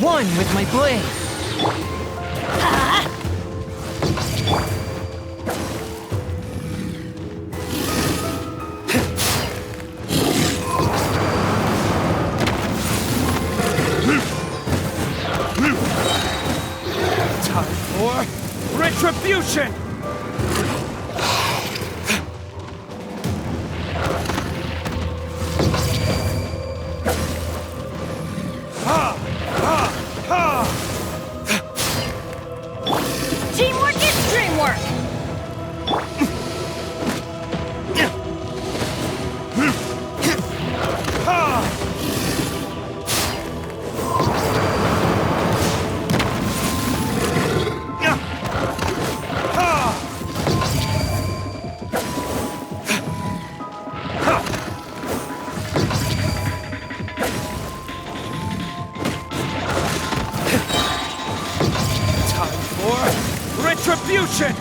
One with my blade. Time for retribution! Teamwork is dreamwork! Retribution!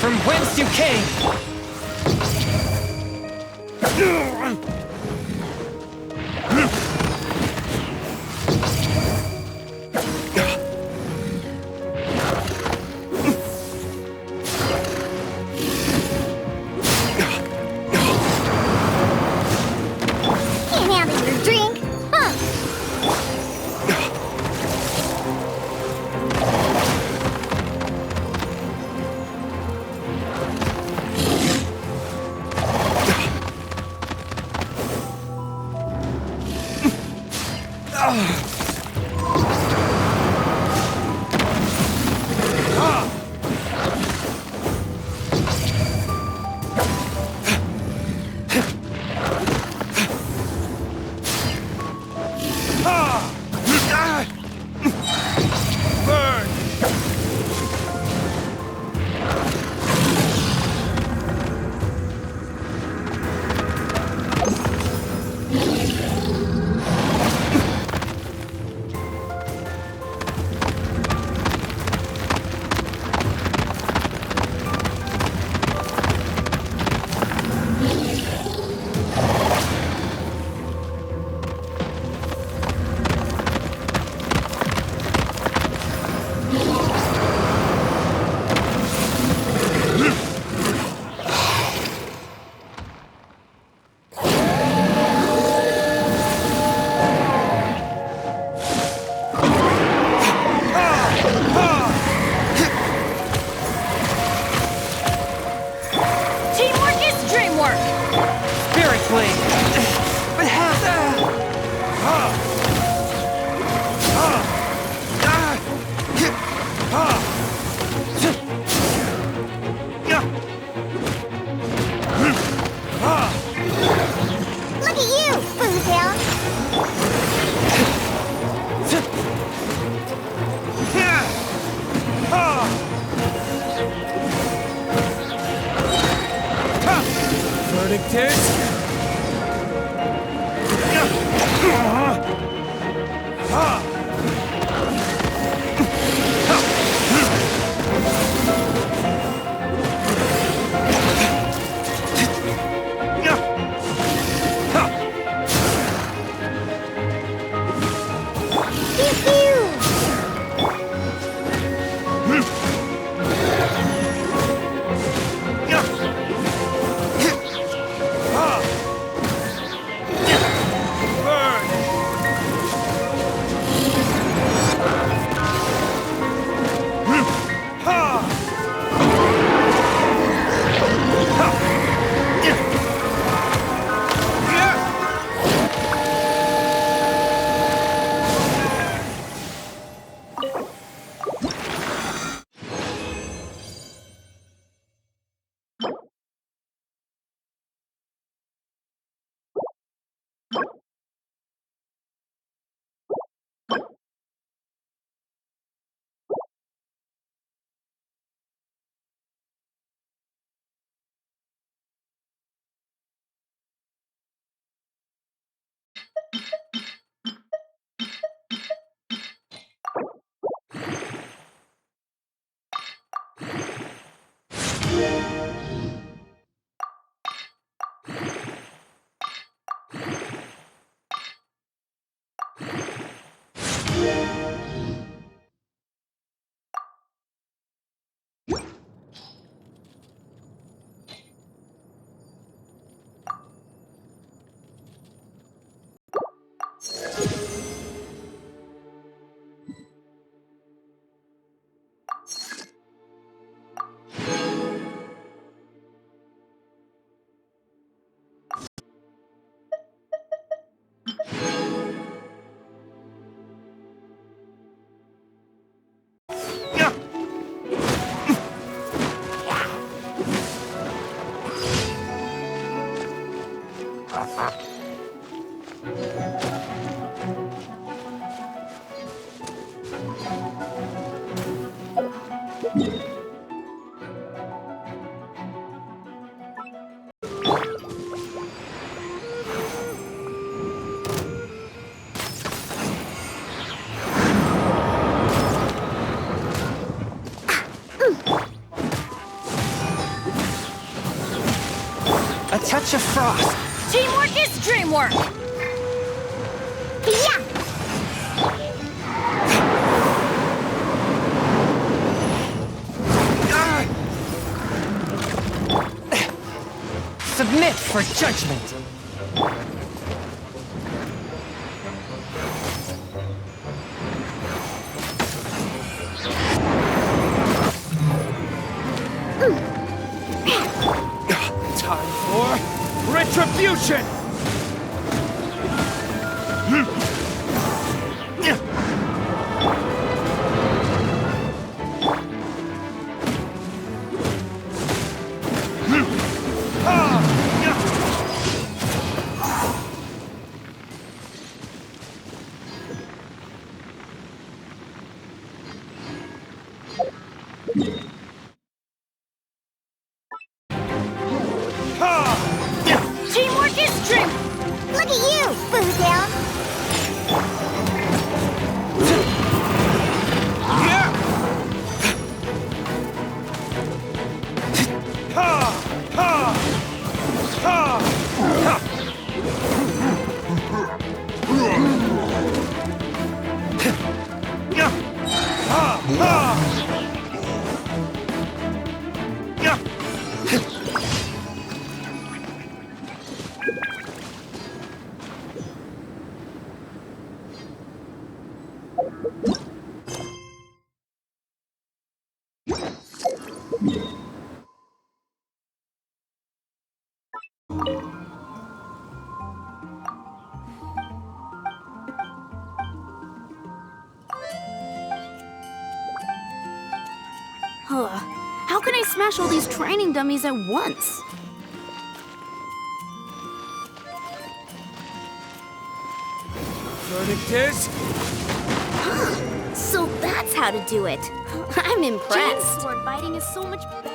From whence you came! Can't handle your drink, huh? Burn! touch of frost. Teamwork is dreamwork! Yeah! Submit for judgment. Time for retribution! Teamwork is dream! Look at you, Boo Down! How can I smash all these training dummies at once? Verdict is... So that's how to do it. I'm impressed. Jane's Sword fighting is so much better.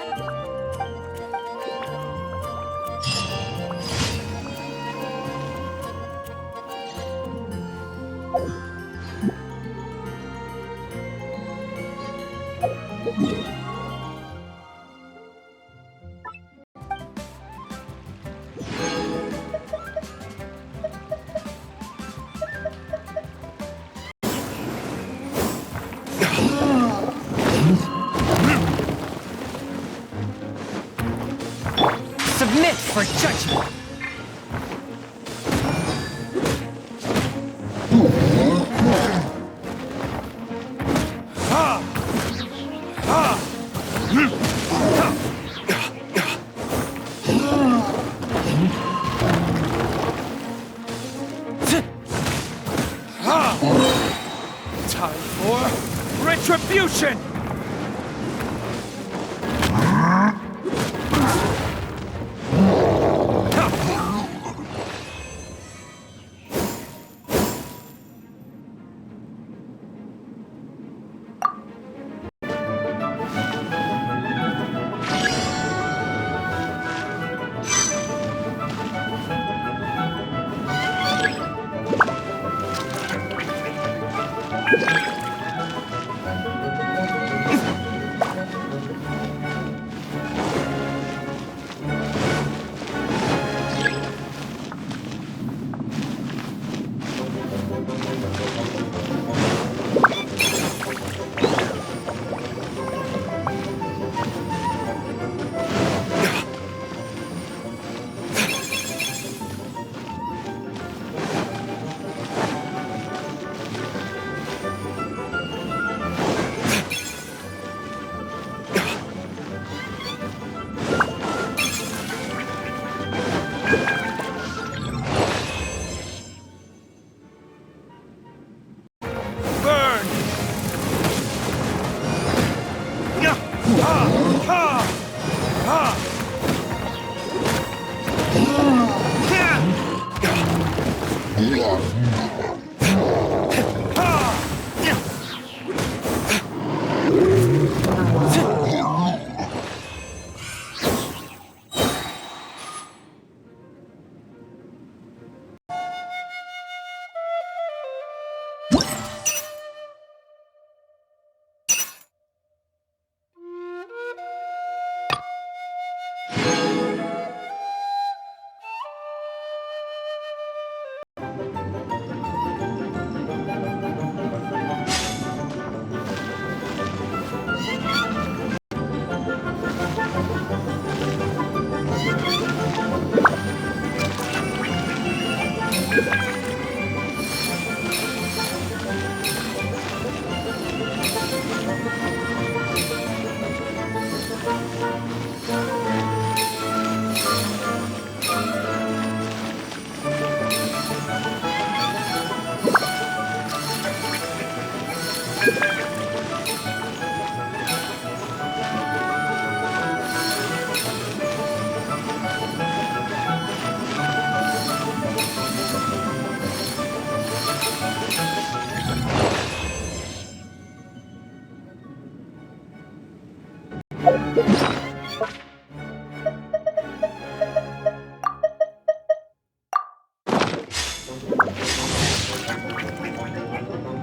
Submit for judgment. Time for retribution!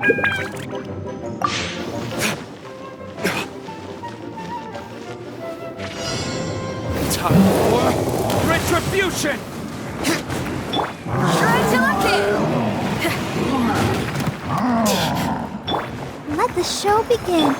Time for retribution! Try till I can. Let the show begin.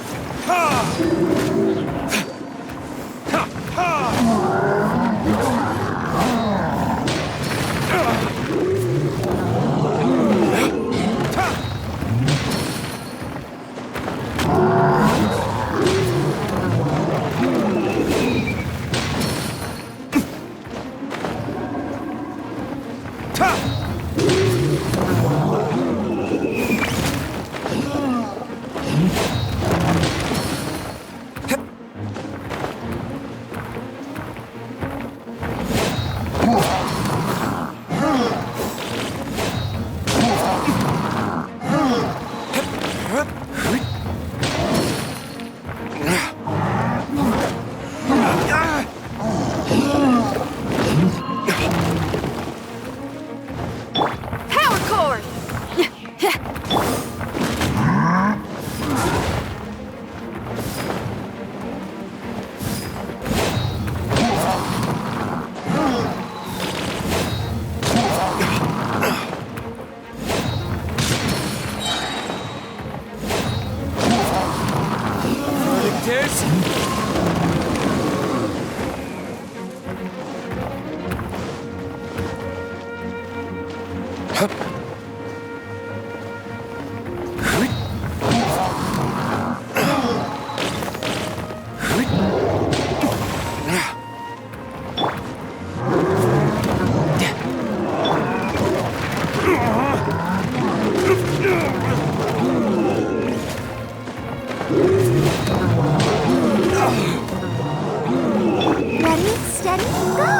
Ready, steady, go!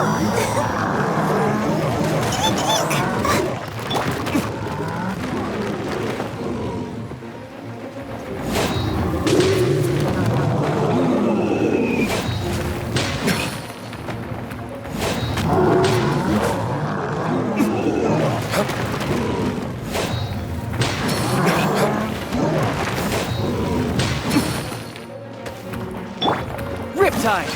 Riptide!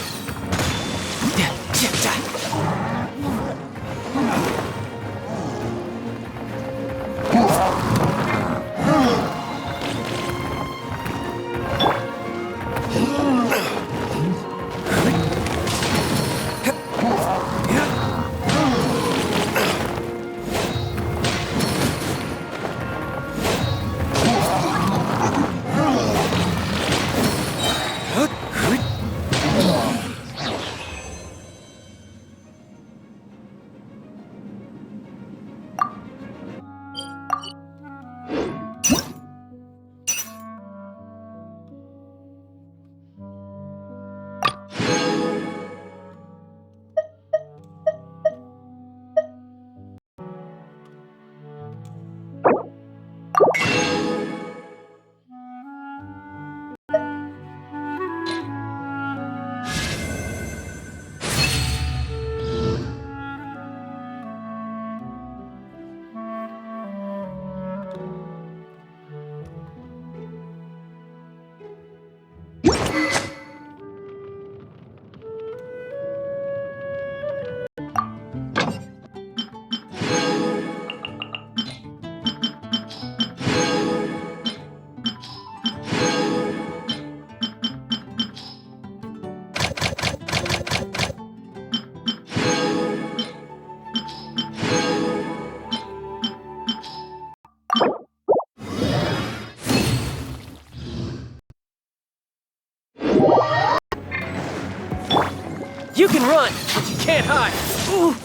You can run, but you can't hide. Ooh.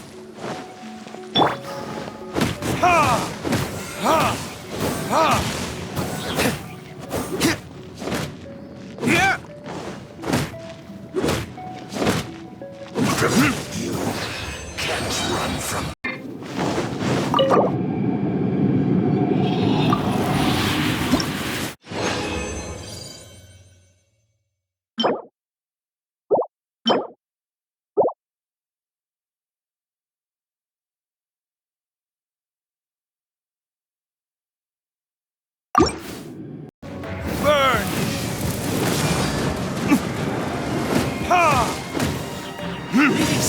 Ha! Ha! Ha! Yeah! You can't run from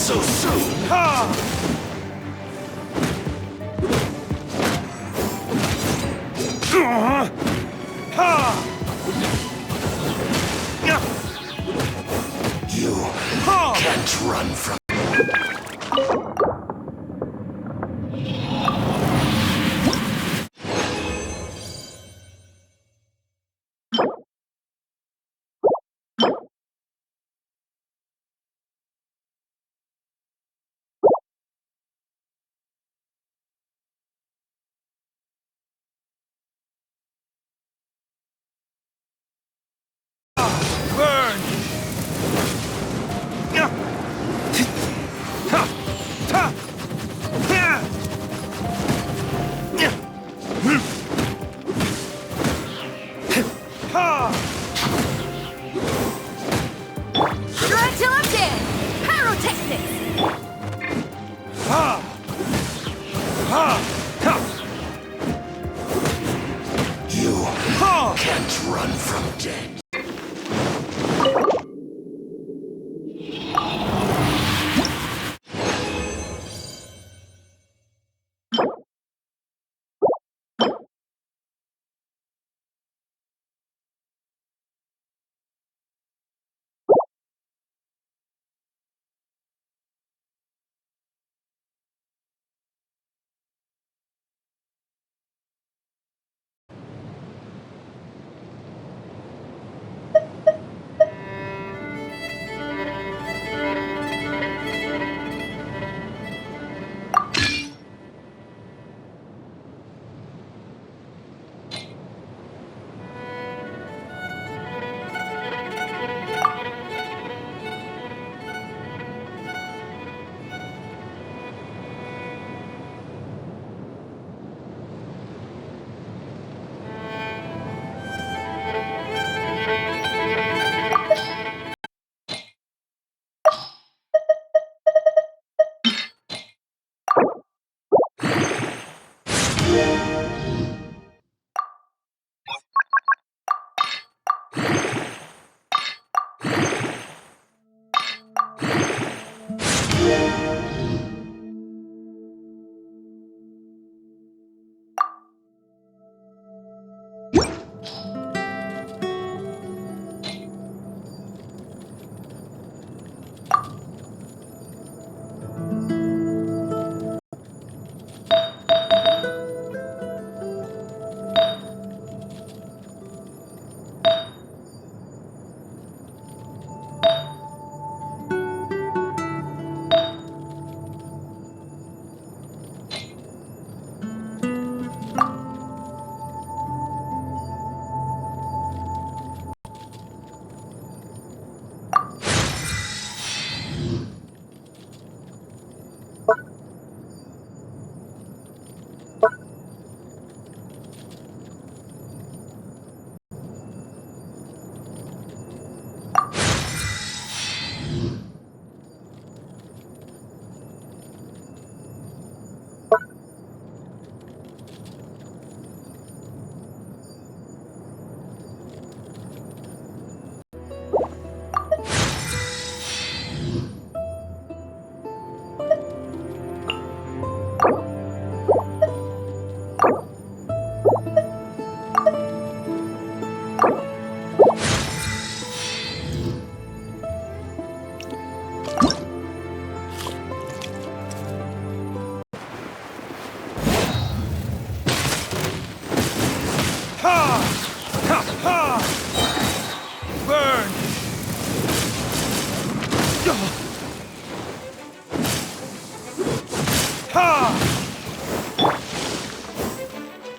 so soon! Ha! Ha! You can't run from... Burn! Run till I'm dead! Pyrotechnics! You can't run from death.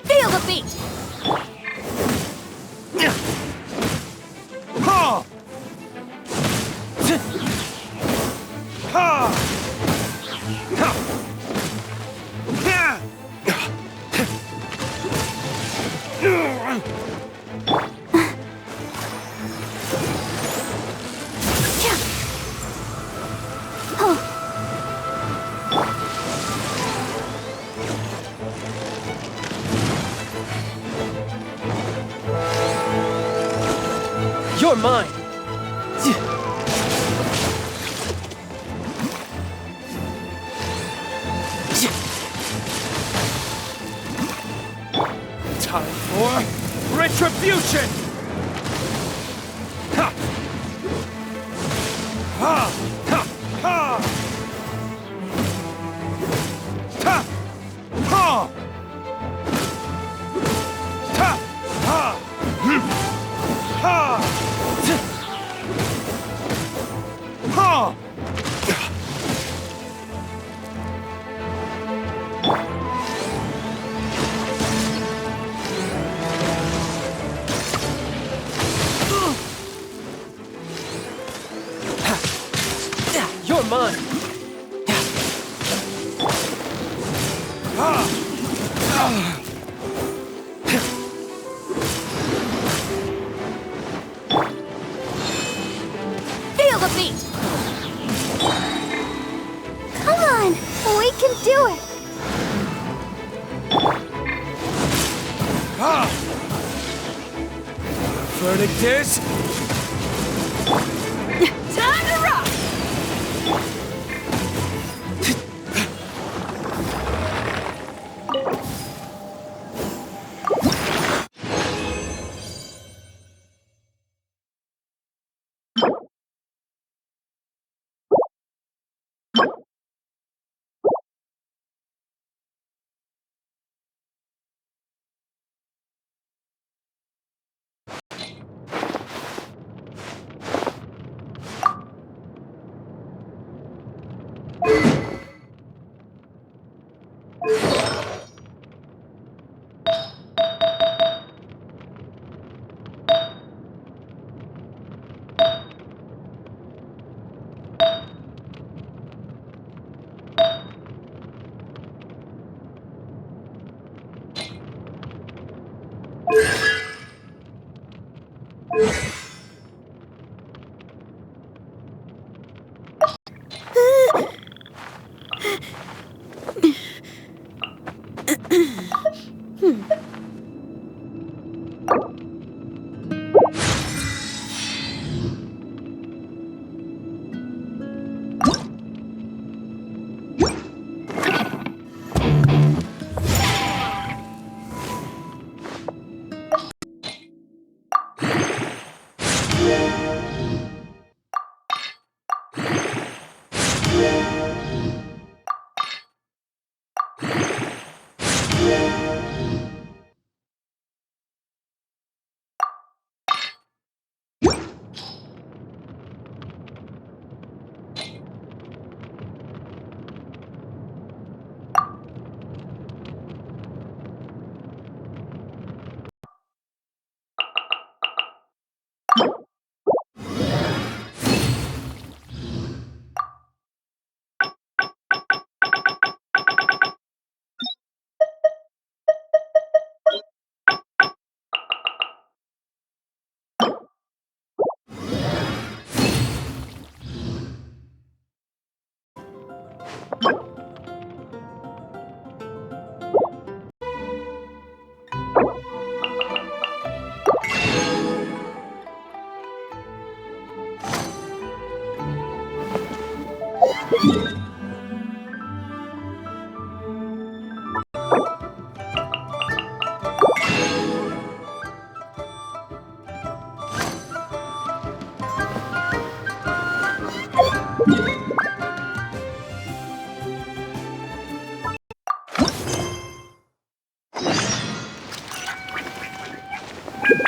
Feel the beat! You're mine! Time for retribution! Ha! Ha! Ha! Ha! Ta! Ha! Ta! Ha! Ha! Ha! You're mine! Feel the beat! Come on, we can do it. Verdict is... Time to rock!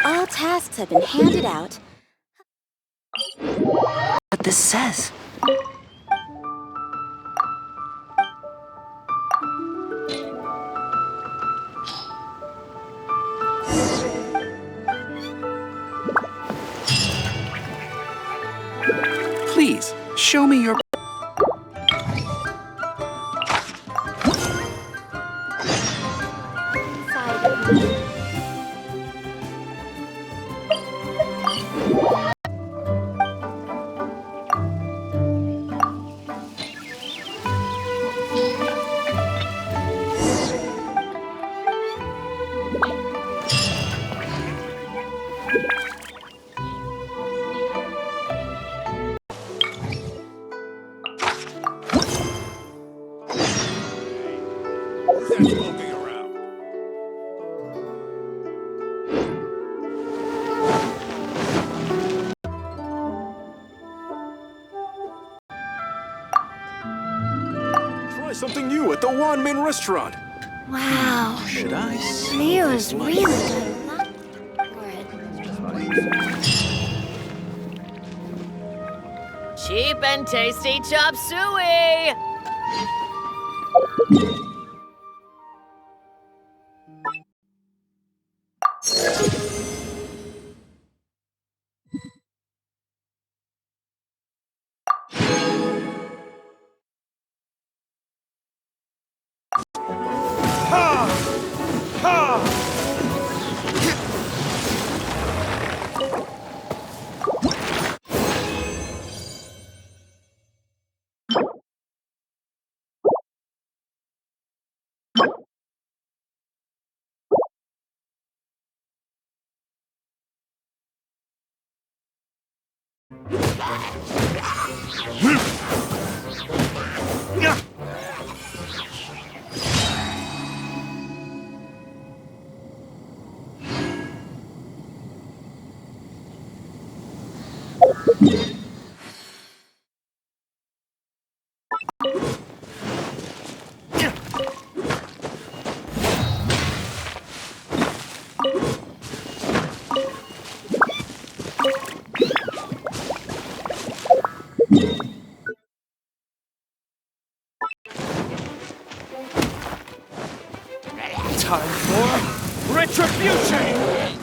All tasks have been handed out. What this says. Please, show me your... the Wan Min restaurant. Wow. Should I say Leo this is much? really good. For it. Cheap and tasty chop suey! Time for retribution!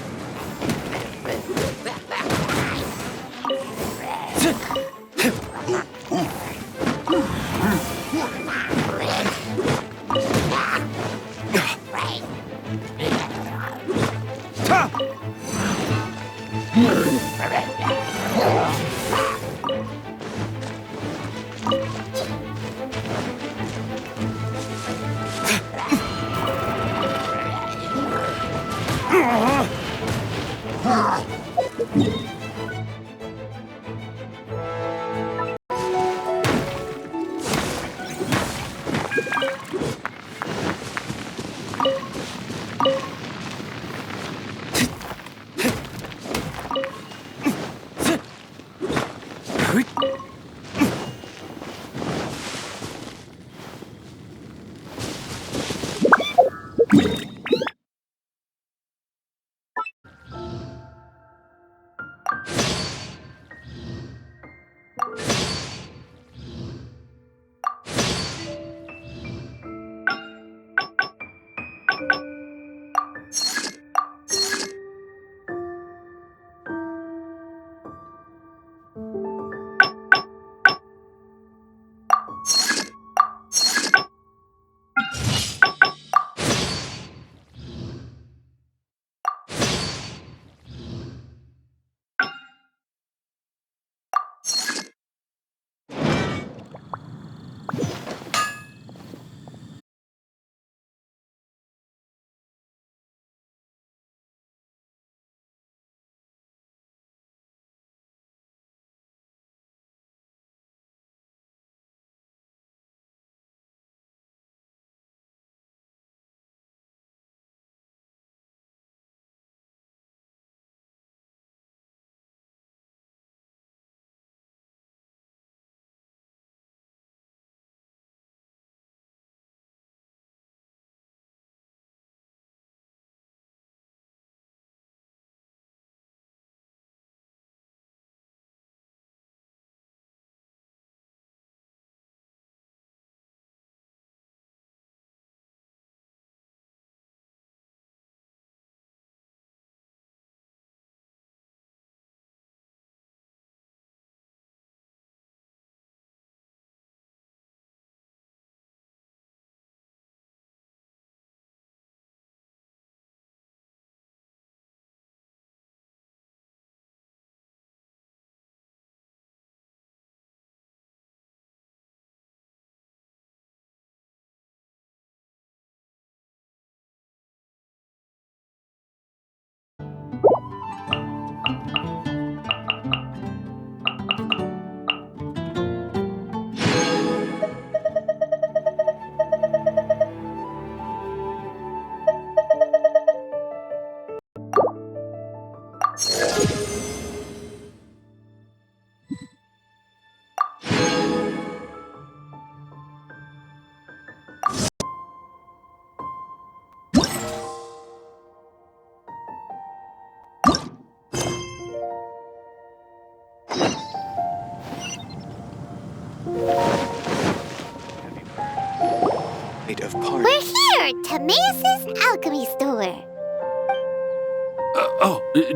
Timaeus' alchemy store.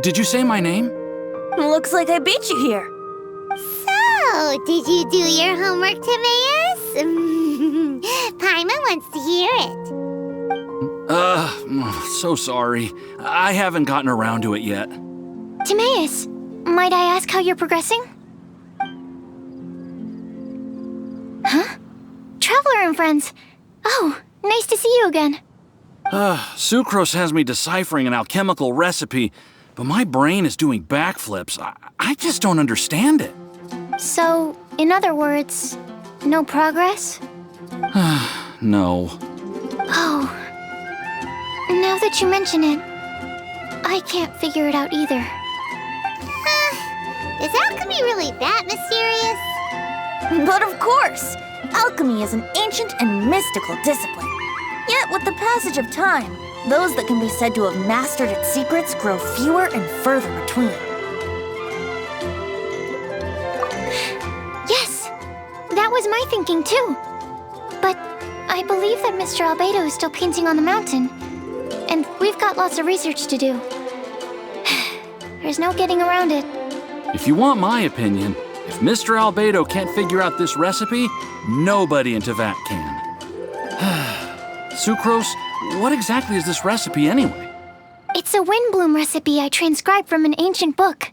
Did you say my name? Looks like I beat you here. So, did you do your homework, Timaeus? Paimon wants to hear it. So sorry. I haven't gotten around to it yet. Timaeus, might I ask how you're progressing? Huh? Traveler and friends. Oh, nice to see you again. Sucrose has me deciphering an alchemical recipe, but my brain is doing backflips. I just don't understand it. So, in other words, no progress? No. Oh. Now that you mention it, I can't figure it out either. Is alchemy really that mysterious? But of course! Alchemy is an ancient and mystical discipline. Yet with the passage of time, those that can be said to have mastered its secrets grow fewer and further between. Yes, that was my thinking too. But I believe that Mr. Albedo is still painting on the mountain. And we've got lots of research to do. There's no getting around it. If you want my opinion, if Mr. Albedo can't figure out this recipe, nobody in Teyvat can. Sucrose, what exactly is this recipe anyway? It's a Windblume recipe I transcribed from an ancient book.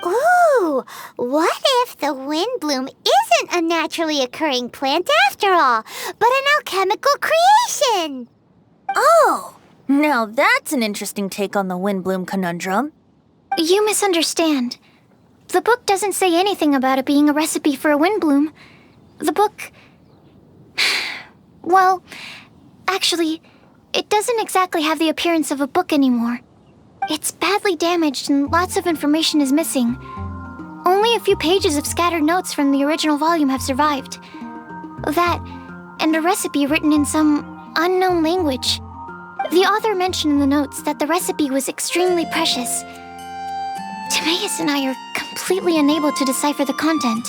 Ooh, what if the Windblume isn't a naturally occurring plant after all, but an alchemical creation? Oh! Now that's an interesting take on the Windblume conundrum. You misunderstand. The book doesn't say anything about it being a recipe for a Windblume. The book... Well, actually, it doesn't exactly have the appearance of a book anymore. It's badly damaged and lots of information is missing. Only a few pages of scattered notes from the original volume have survived. That, and a recipe written in some unknown language. The author mentioned in the notes that the recipe was extremely precious. Timaeus and I are completely unable to decipher the content.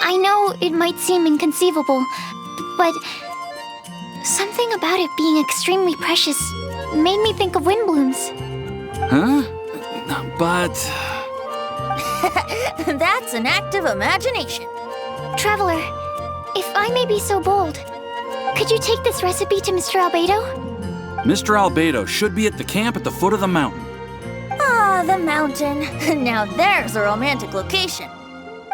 I know it might seem inconceivable, but something about it being extremely precious made me think of Windblooms. Huh? But... That's an active imagination. Traveler, if I may be so bold, could you take this recipe to Mr. Albedo? Mr. Albedo should be at the camp at the foot of the mountain. Ah, the mountain. Now there's a romantic location.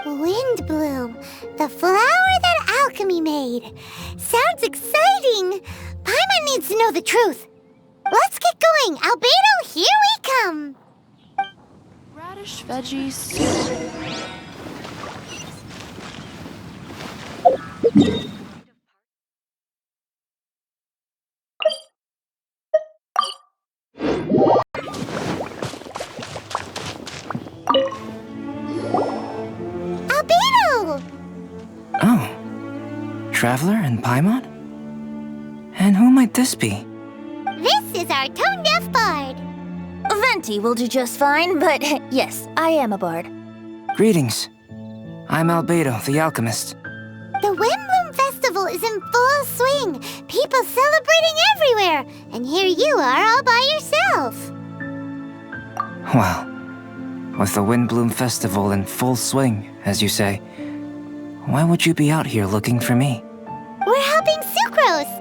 Windblume, the flower that alchemy made. Sounds exciting. Paimon needs to know the truth. Let's get going. Albedo, here we come. Radish veggie soup. Albedo! Oh, Traveler and Paimon? And who might this be? This is our tone-deaf bard. Venti will do just fine, but yes, I am a bard. Greetings. I'm Albedo, the alchemist. The Windblume Festival is in full swing. People celebrating everywhere. And here you are all by yourself. Well, with the Windblume Festival in full swing, as you say, why would you be out here looking for me? We're helping Sucrose.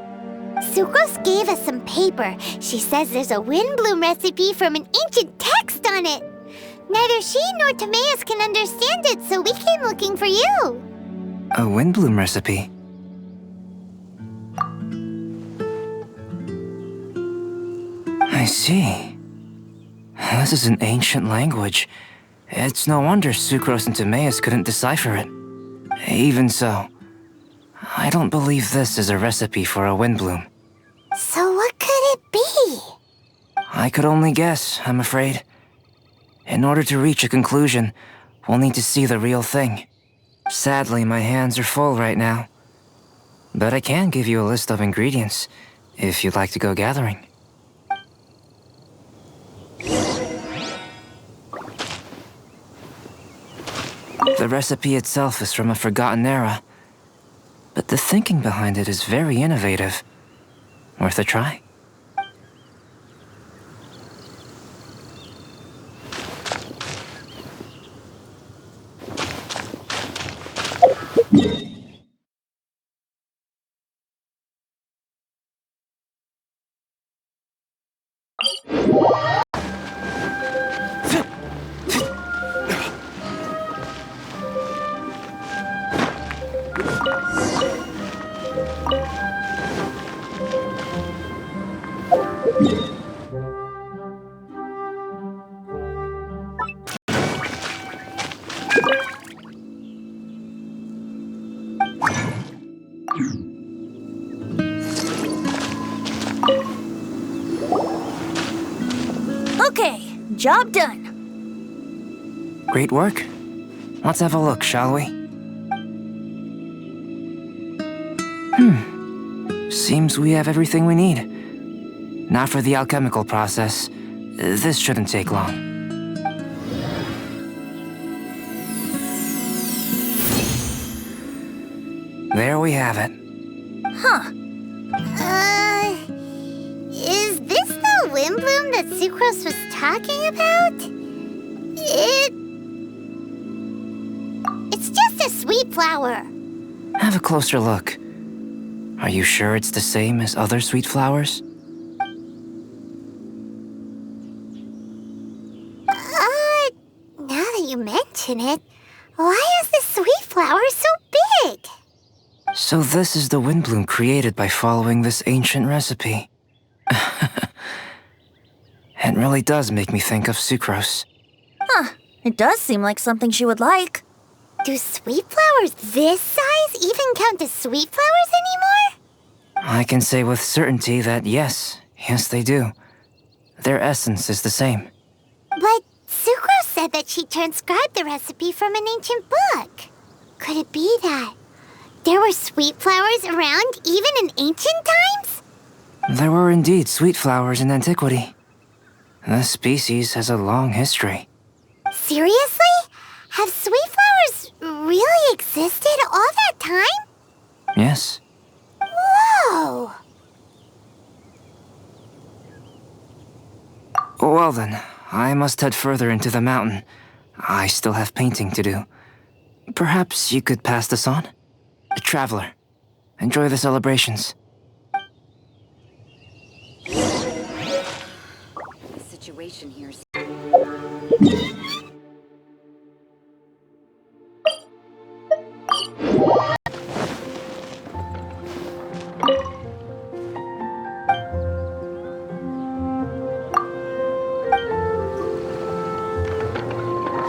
Sucrose gave us some paper. She says there's a Windblume recipe from an ancient text on it. Neither she nor Timaeus can understand it, so we came looking for you. A Windblume recipe? I see. This is an ancient language. It's no wonder Sucrose and Timaeus couldn't decipher it. Even so, I don't believe this is a recipe for a Windblume. So what could it be? I could only guess, I'm afraid. In order to reach a conclusion, we'll need to see the real thing. Sadly, my hands are full right now. But I can give you a list of ingredients, if you'd like to go gathering. The recipe itself is from a forgotten era, but the thinking behind it is very innovative. Worth a try? Okay, job done. Great work. Let's have a look, shall we? Seems we have everything we need. Not for the alchemical process. This shouldn't take long. There we have it. Is this the Windblume that Sucrose was talking about? It's just a sweet flower. Have a closer look. Are you sure it's the same as other sweet flowers? Now that you mention it, why is this sweet flower so big? So this is the Windblume created by following this ancient recipe. It really does make me think of Sucrose. It does seem like something she would like. Do sweet flowers this size even count as sweet flowers anymore? I can say with certainty that yes, they do. Their essence is the same. But Sucrose said that she transcribed the recipe from an ancient book. Could it be that there were sweet flowers around even in ancient times? There were indeed sweet flowers in antiquity. This species has a long history. Seriously? Have sweet flowers really existed all that time? Yes. Whoa! Well then, I must head further into the mountain. I still have painting to do. Perhaps you could pass this on? Traveler, enjoy the celebrations. The situation here is...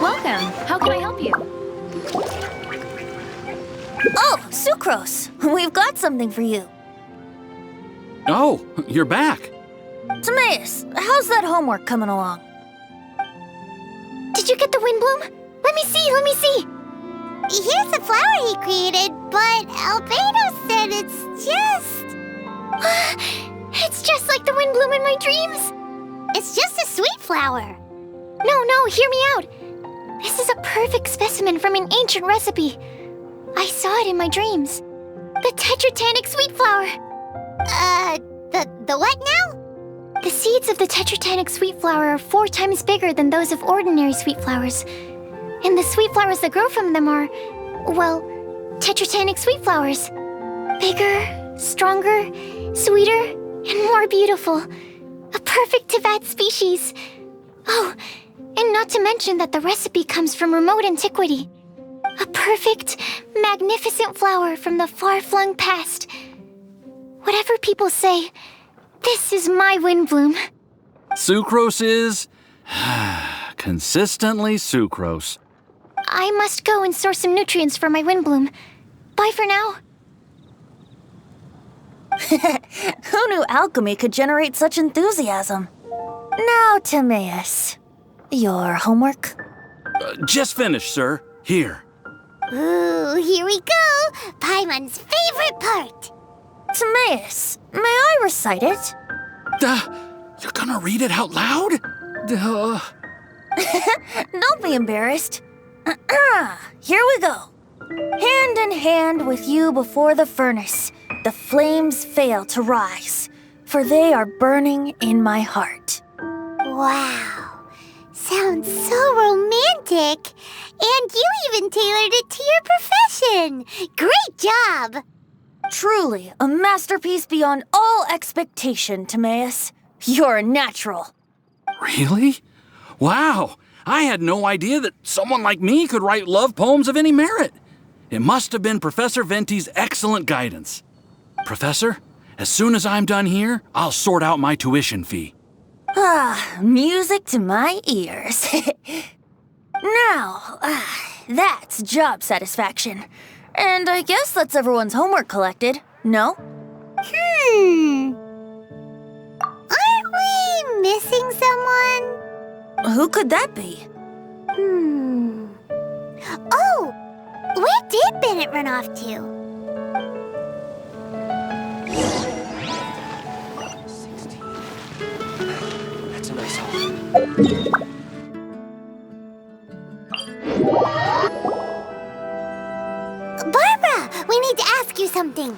Welcome. How can I help you? Oh, Sucrose, we've got something for you. Oh, you're back. Timaeus, how's that homework coming along? Did you get the Windblume? Let me see. Here's the flower he created, but Albedo said it's just... It's just like the Windblume in my dreams. It's just a sweet flower. No, hear me out. This is a perfect specimen from an ancient recipe. I saw it in my dreams. The Tetritanic sweet flower. The what now? The seeds of the Tetritanic sweet flower are 4 times bigger than those of ordinary sweet flowers. And the sweet flowers that grow from them are, well, Tetritanic sweet flowers. Bigger, stronger, sweeter, and more beautiful. A perfect Tivat species. Oh, and not to mention that the recipe comes from remote antiquity. A perfect, magnificent flower from the far-flung past. Whatever people say, this is my Windblume. Sucrose is... consistently Sucrose. I must go and source some nutrients for my Windblume. Bye for now. Who knew alchemy could generate such enthusiasm? Now, Timaeus, your homework? Just finished, sir. Here. Ooh, here we go. Paimon's favorite part. Timaeus, may I recite it? You're gonna read it out loud? Don't be embarrassed. Here we go. Hand in hand with you before the furnace, the flames fail to rise. for they are burning in my heart. Wow. Sounds so romantic. And you even tailored it to your profession. Great job. Truly, a masterpiece beyond all expectation, Timaeus. You're a natural. Really? Wow! I had no idea that someone like me could write love poems of any merit. It must have been Professor Venti's excellent guidance. Professor, as soon as I'm done here, I'll sort out my tuition fee. Ah, music to my ears. Now, that's job satisfaction. And I guess that's everyone's homework collected, no? Aren't we missing someone? Who could that be? Oh! Where did Bennett run off to? That's a nice haul. Barbara! We need to ask you something.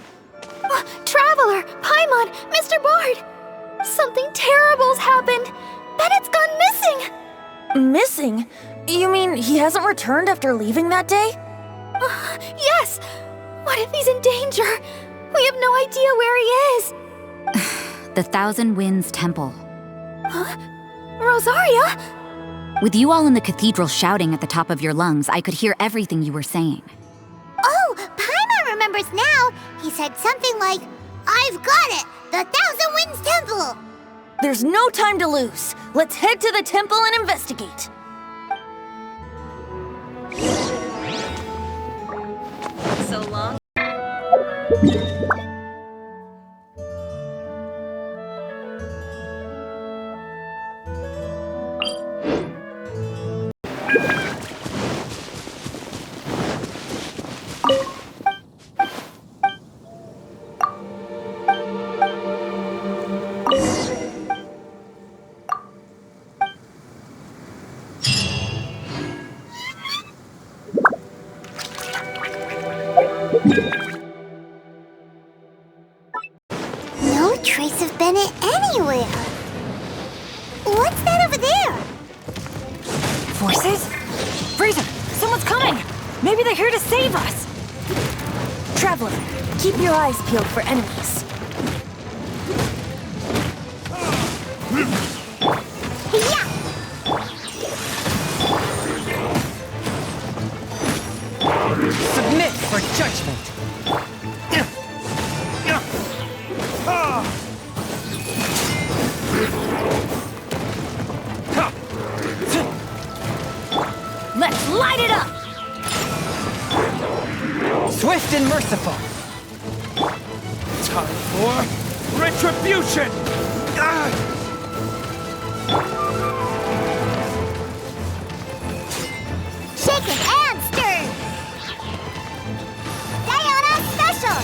Traveler! Paimon! Mr. Bard! Something terrible's happened! Bennett's gone missing! Missing? You mean he hasn't returned after leaving that day? Yes! What if he's in danger? We have no idea where he is! The Thousand Winds Temple. Rosaria? With you all in the cathedral shouting at the top of your lungs, I could hear everything you were saying. Oh, Paimon remembers now! He said something like, I've got it! The Thousand Winds Temple! There's no time to lose. Let's head to the temple and investigate. So long. No trace of Bennett anywhere. What's that over there? Forces? Freezer, someone's coming! Maybe they're here to save us! Traveler, keep your eyes peeled for enemies. Yeah! Submit for judgment. Let's light it up! Swift and merciful. Time for retribution! Shaken and stirred! Diona Special!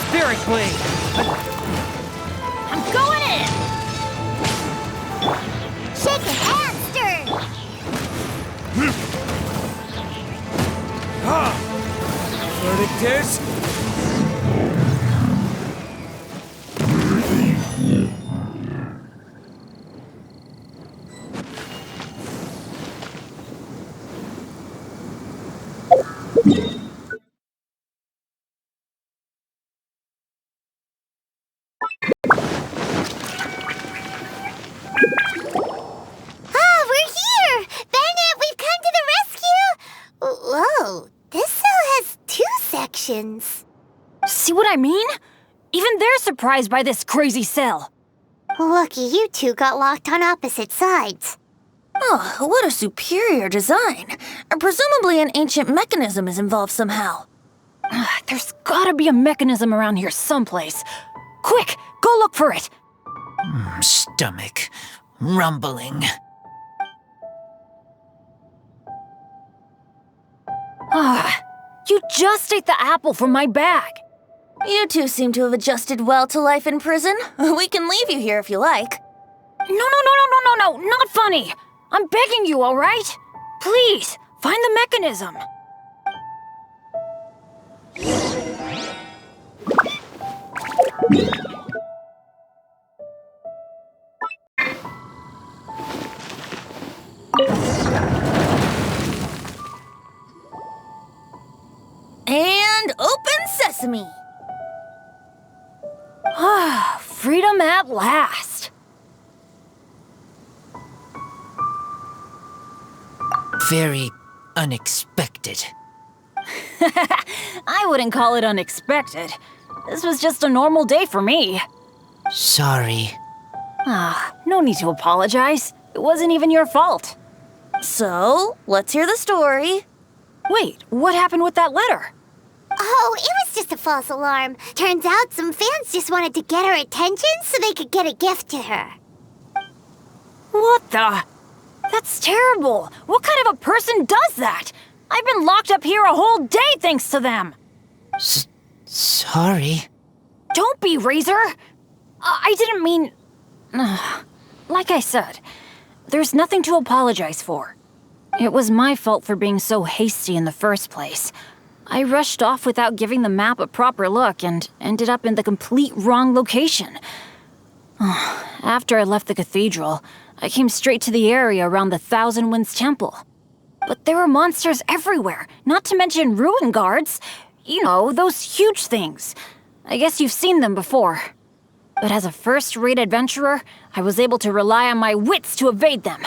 Spirit Blade! I'm going in! Shaken and stirred! Verdict is... We're here! Bennett, we've come to the rescue! Whoa, this cell has 2 sections. See what I mean? Even they're surprised by this crazy cell. Lucky you two got locked on opposite sides. Oh, what a superior design. Presumably an ancient mechanism is involved somehow. There's gotta be a mechanism around here someplace. Quick, go look for it. Stomach rumbling. You just ate the apple from my bag. You two seem to have adjusted well to life in prison. We can leave you here if you like. No, not funny. I'm begging you, all right? Please, find the mechanism. And open sesame. Ah, freedom at last. Very unexpected. I wouldn't call it unexpected. This was just a normal day for me. Sorry. Ah, no need to apologize. It wasn't even your fault. So, let's hear the story. Wait, what happened with that letter? Oh, it was just a false alarm. Turns out some fans just wanted to get her attention so they could get a gift to her. What the? That's terrible. What kind of a person does that? I've been locked up here a whole day thanks to them. Sorry. Don't be, Razor. I didn't mean... Like I said, there's nothing to apologize for. It was my fault for being so hasty in the first place. I rushed off without giving the map a proper look and ended up in the complete wrong location. After I left the cathedral, I came straight to the area around the Thousand Winds Temple. But there were monsters everywhere, not to mention ruin guards. You know, those huge things. I guess you've seen them before. But as a first-rate adventurer, I was able to rely on my wits to evade them.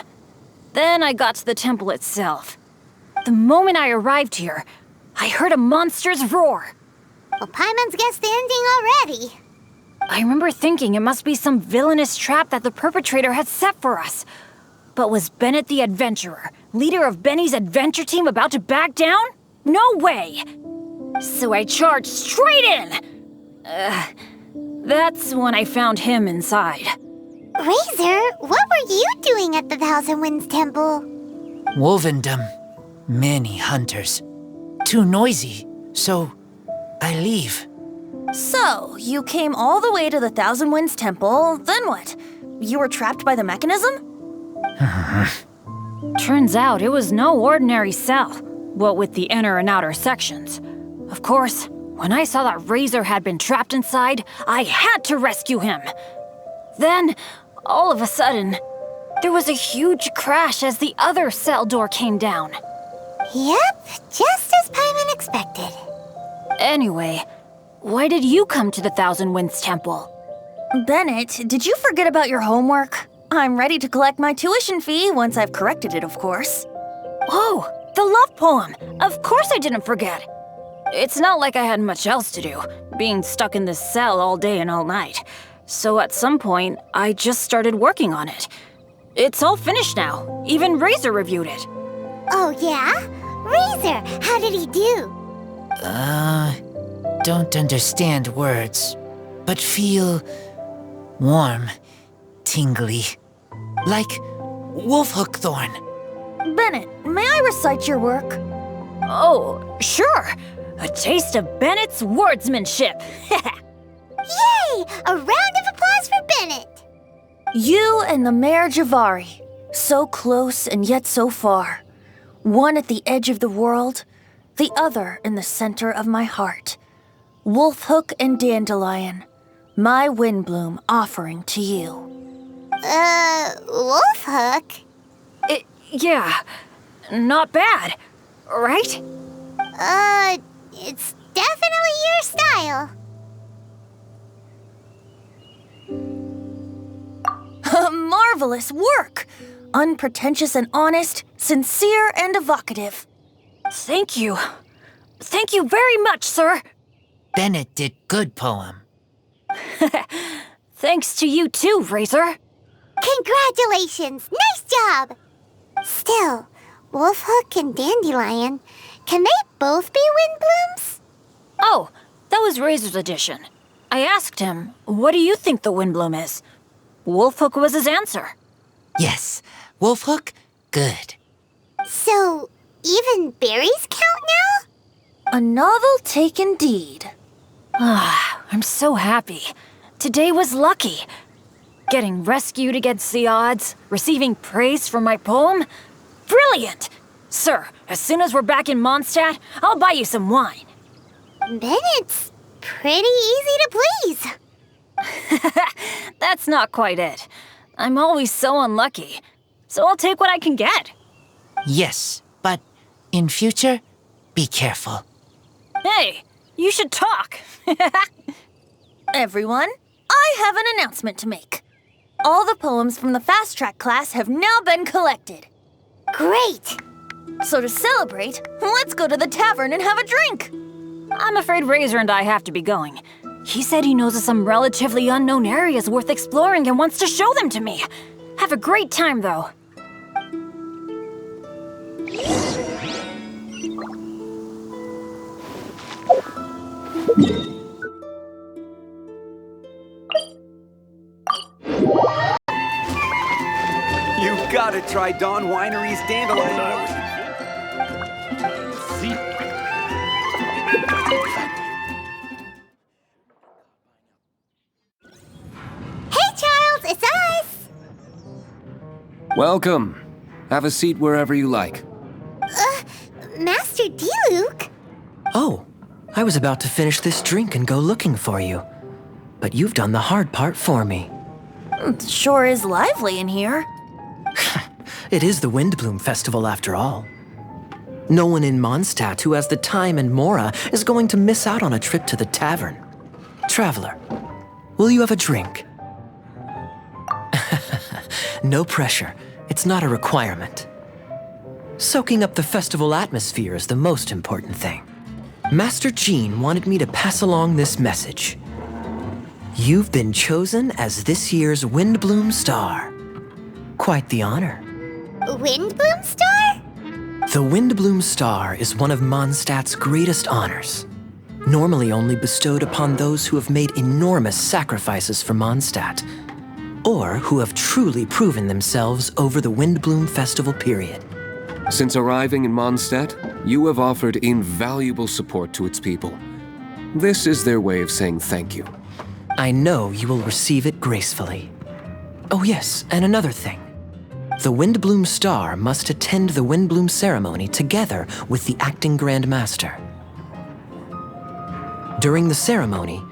Then I got to the temple itself. The moment I arrived here, I heard a monster's roar. Well, Paimon's guessed the ending already. I remember thinking it must be some villainous trap that the perpetrator had set for us. But was Bennett the adventurer, leader of Benny's adventure team, about to back down? No way! So I charged straight in! That's when I found him inside. Razor, what were you doing at the Thousand Winds Temple? Wolvendom. Many hunters. Too noisy, so I leave. So, you came all the way to the Thousand Winds Temple, then what? You were trapped by the mechanism? Turns out it was no ordinary cell, what with the inner and outer sections. Of course, when I saw that Razor had been trapped inside, I had to rescue him. Then, all of a sudden, there was a huge crash as the other cell door came down. Yep, just as Paimon expected. Anyway, why did you come to the Thousand Winds Temple? Bennett, did you forget about your homework? I'm ready to collect my tuition fee once I've corrected it, of course. Oh, the love poem! Of course I didn't forget! It's not like I had much else to do, being stuck in this cell all day and all night. So at some point, I just started working on it. It's all finished now. Even Razor reviewed it. Oh, yeah? Razor, how did he do? Don't understand words, but feel warm, tingly, like wolfhook thorn. Bennett, may I recite your work? Oh, sure. A taste of Bennett's wordsmanship. Yay! A round of applause for Bennett! You and the Mare Javari, so close and yet so far. One at the edge of the world, the other in the center of my heart. Wolfhook and Dandelion, my Windblume offering to you. Wolfhook? Yeah, not bad, right? It's definitely your style. Marvelous work! Unpretentious and honest, sincere and evocative. Thank you. Thank you very much, sir. Bennett did good poem. Thanks to you too, Razor. Congratulations! Nice job! Still, Wolfhook and Dandelion, can they both be Windblooms? Oh, that was Razor's addition. I asked him, what do you think the Windblume is? Wolfhook was his answer. Yes, wolfhook, good. So, even berries count now? A novel take indeed. I'm so happy. Today was lucky. Getting rescued against the odds, receiving praise for my poem. Brilliant! Sir, as soon as we're back in Mondstadt, I'll buy you some wine. Bennett's pretty easy to please. That's not quite it. I'm always so unlucky, so I'll take what I can get. Yes, but in future, be careful. Hey, you should talk. Everyone, I have an announcement to make. All the poems from the Fast Track class have now been collected. Great! So to celebrate, let's go to the tavern and have a drink. I'm afraid Razor and I have to be going. He said he knows of some relatively unknown areas worth exploring and wants to show them to me. Have a great time, though. You gotta try Dawn Winery's dandelion. Hey, Charles, it's us! Welcome. Have a seat wherever you like. Master Diluc? Oh, I was about to finish this drink and go looking for you. But you've done the hard part for me. It sure is lively in here. It is the Windblume Festival after all. No one in Mondstadt who has the time and mora is going to miss out on a trip to the tavern. Traveler, will you have a drink? No pressure. It's not a requirement. Soaking up the festival atmosphere is the most important thing. Master Jean wanted me to pass along this message. You've been chosen as this year's Windblume Star. Quite the honor. Windblume Star? The Windblume Star is one of Mondstadt's greatest honors, normally only bestowed upon those who have made enormous sacrifices for Mondstadt, or who have truly proven themselves over the Windblume Festival period. Since arriving in Mondstadt, you have offered invaluable support to its people. This is their way of saying thank you. I know you will receive it gracefully. Oh yes, and another thing. The Windblume Star must attend the Windblume ceremony together with the acting Grand Master. During the ceremony,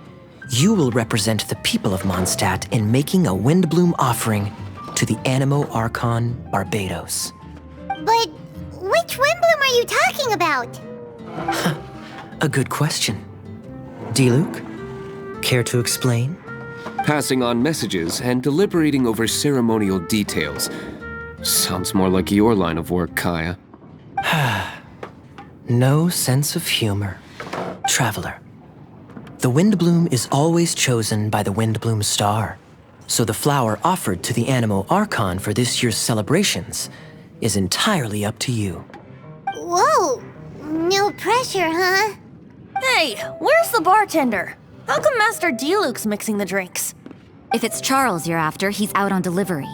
you will represent the people of Mondstadt in making a Windblume offering to the Animo Archon Barbados. But which Windblume are you talking about? A good question. Diluc, care to explain? Passing on messages and deliberating over ceremonial details. Sounds more like your line of work, Kaya. No sense of humor. Traveler, the Windblume is always chosen by the Windblume Star, so the flower offered to the Animo Archon for this year's celebrations is entirely up to you. Whoa, no pressure, huh? Hey, where's the bartender? How come Master Diluc's mixing the drinks? If it's Charles you're after, he's out on delivery.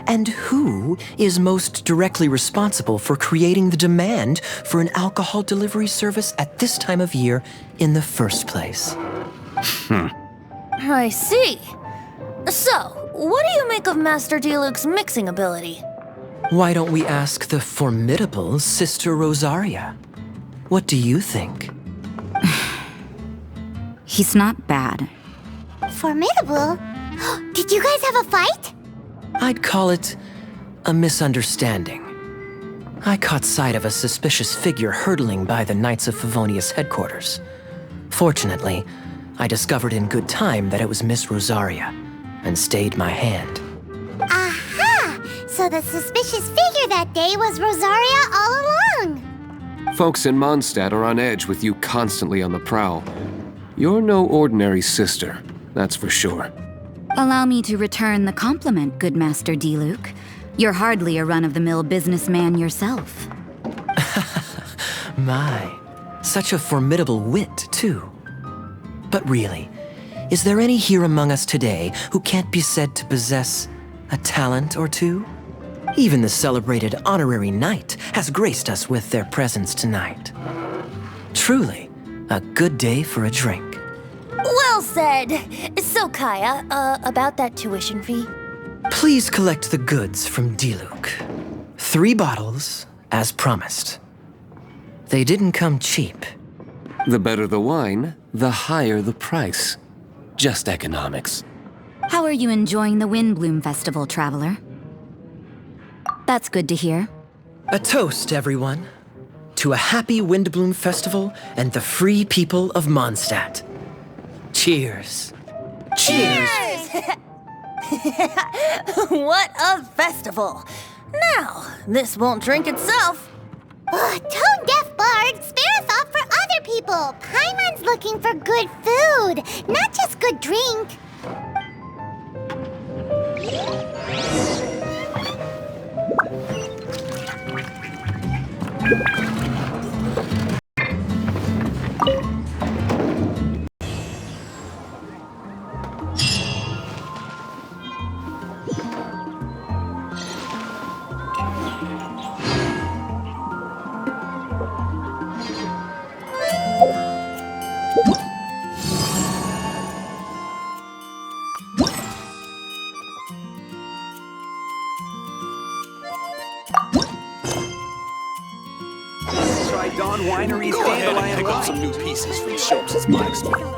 And who is most directly responsible for creating the demand for an alcohol delivery service at this time of year in the first place? I see. So, what do you make of Master Diluc's mixing ability? Why don't we ask the formidable Sister Rosaria? What do you think? He's not bad. Formidable? Did you guys have a fight? I'd call it a misunderstanding. I caught sight of a suspicious figure hurtling by the Knights of Favonius headquarters. Fortunately, I discovered in good time that it was Miss Rosaria, and stayed my hand. Aha! So the suspicious figure that day was Rosaria all along! Folks in Mondstadt are on edge with you constantly on the prowl. You're no ordinary sister, that's for sure. Allow me to return the compliment, good Master Diluc. You're hardly a run-of-the-mill businessman yourself. My, such a formidable wit, too. But really, is there any here among us today who can't be said to possess a talent or two? Even the celebrated honorary knight has graced us with their presence tonight. Truly, A good day for a drink. Well said. So, Kaya, about that tuition fee? Please collect the goods from Diluc. 3 bottles, as promised. They didn't come cheap. The better the wine, the higher the price. Just economics. How are you enjoying the Windblume Festival, traveler? That's good to hear. A toast, everyone, to a happy Windblume Festival and the free people of Mondstadt. Cheers. Cheers! What a festival! Now, this won't drink itself. Tone-deaf bard, spare us off for other people. Paimon's looking for good food, not just good drink. Try Dawn Winery's Go ahead and Dandelion pick up Lime. some new pieces from Shop's blacksmith.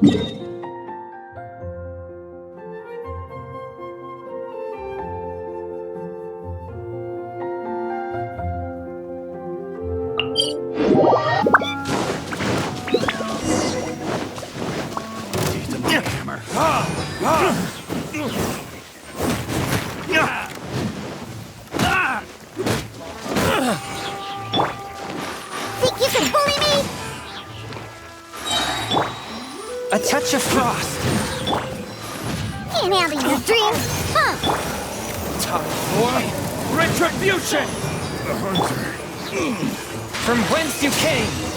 Think you can bully me? A touch of frost. Can't handle your dreams, huh? Time for retribution! The hunter. From whence you came!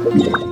Situation.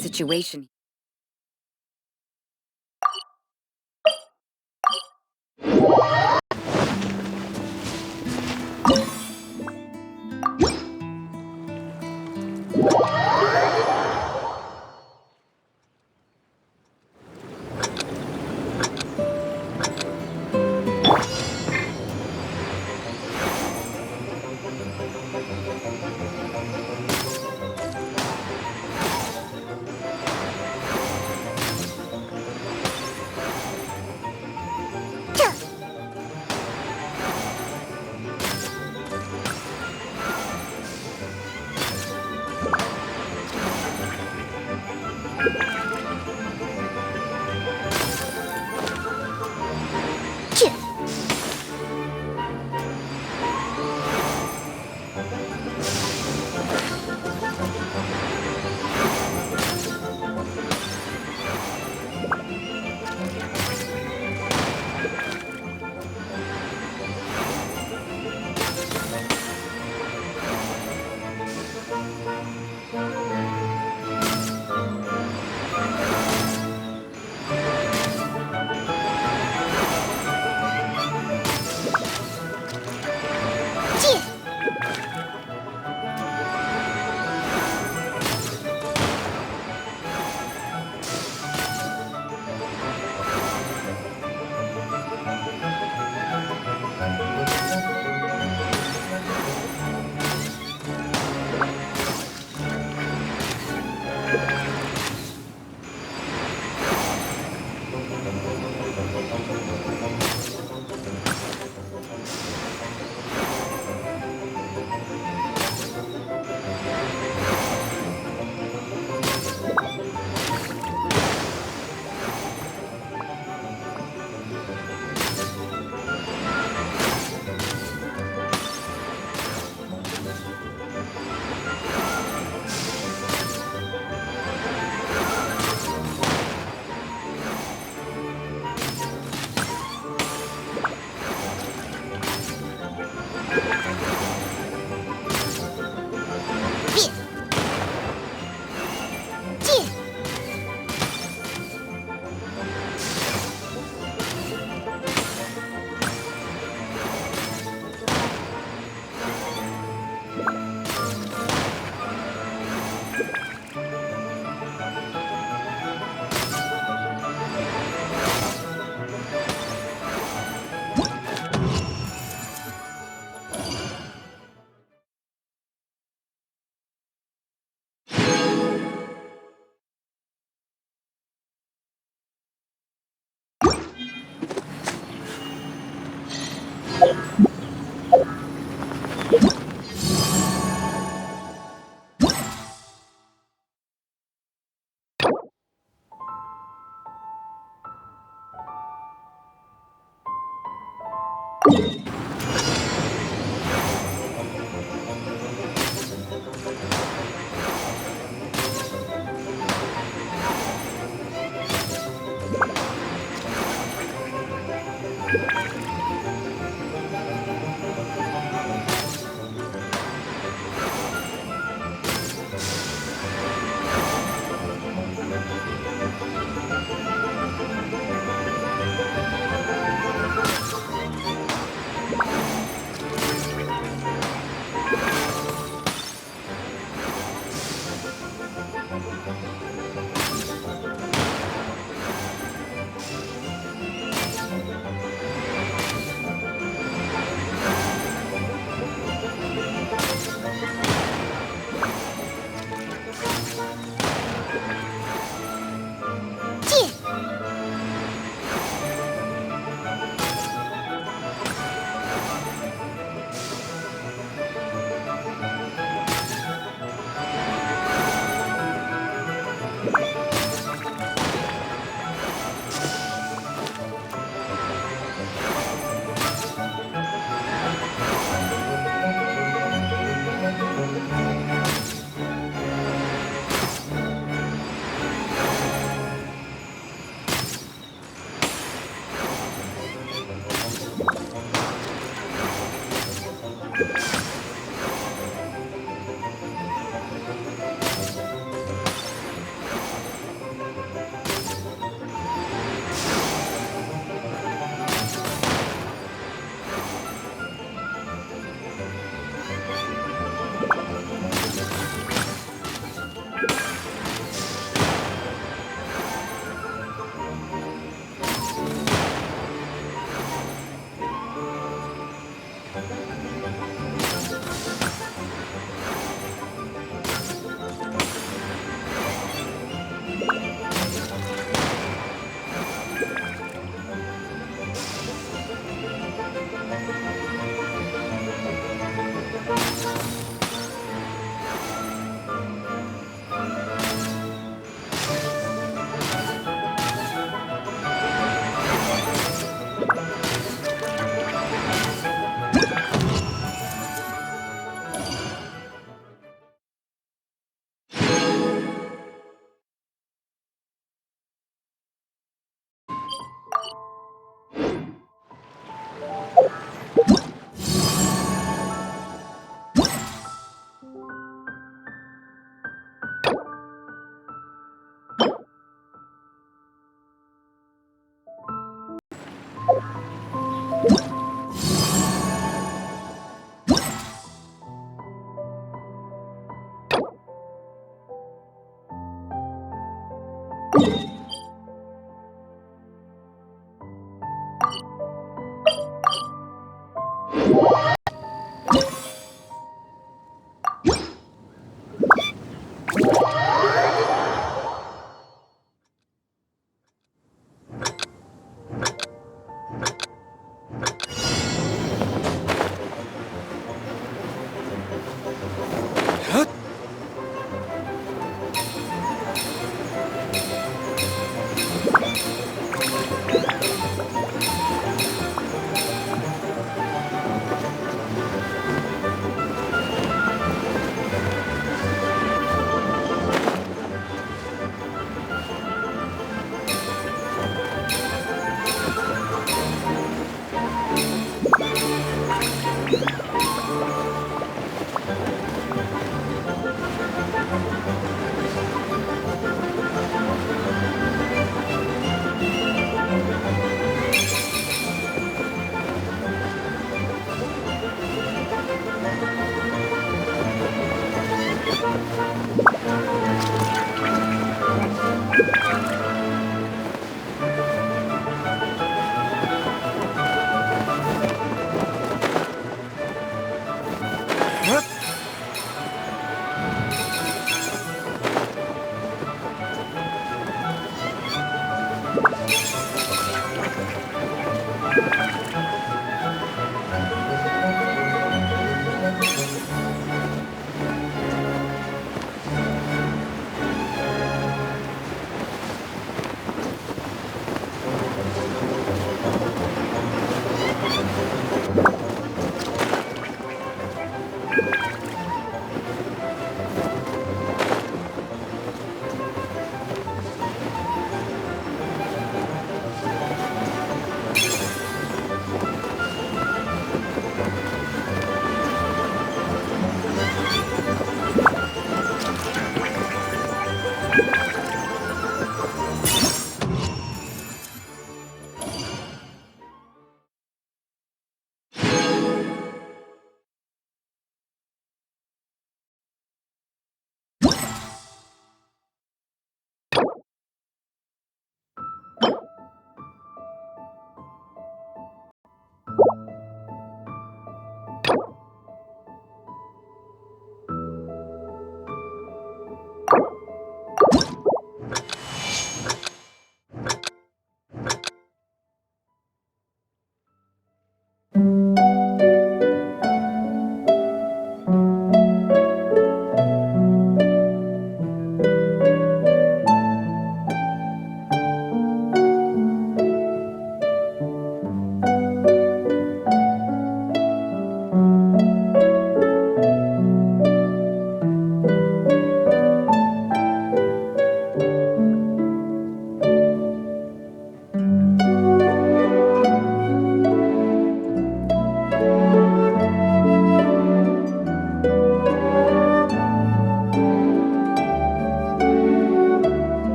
Situation.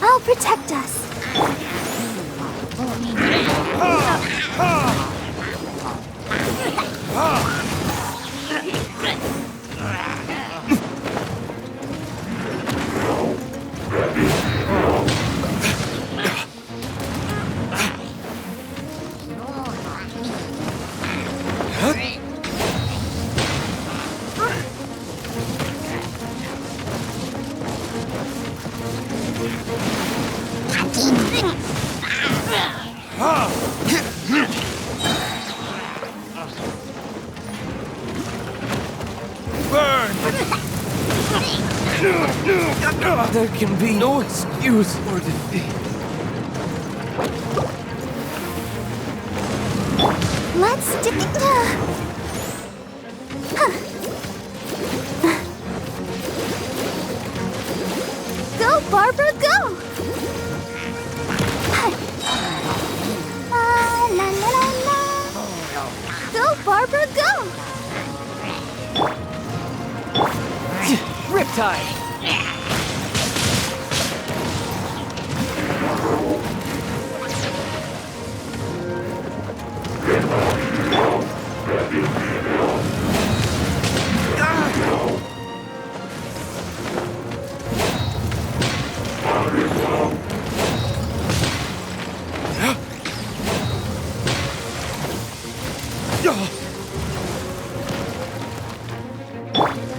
I'll protect us. There can be no excuse for defeat. Let's stick it to... Go, Barbara, go! La, la, la, la. Go, Barbara, go! Riptide!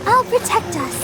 I'll protect us.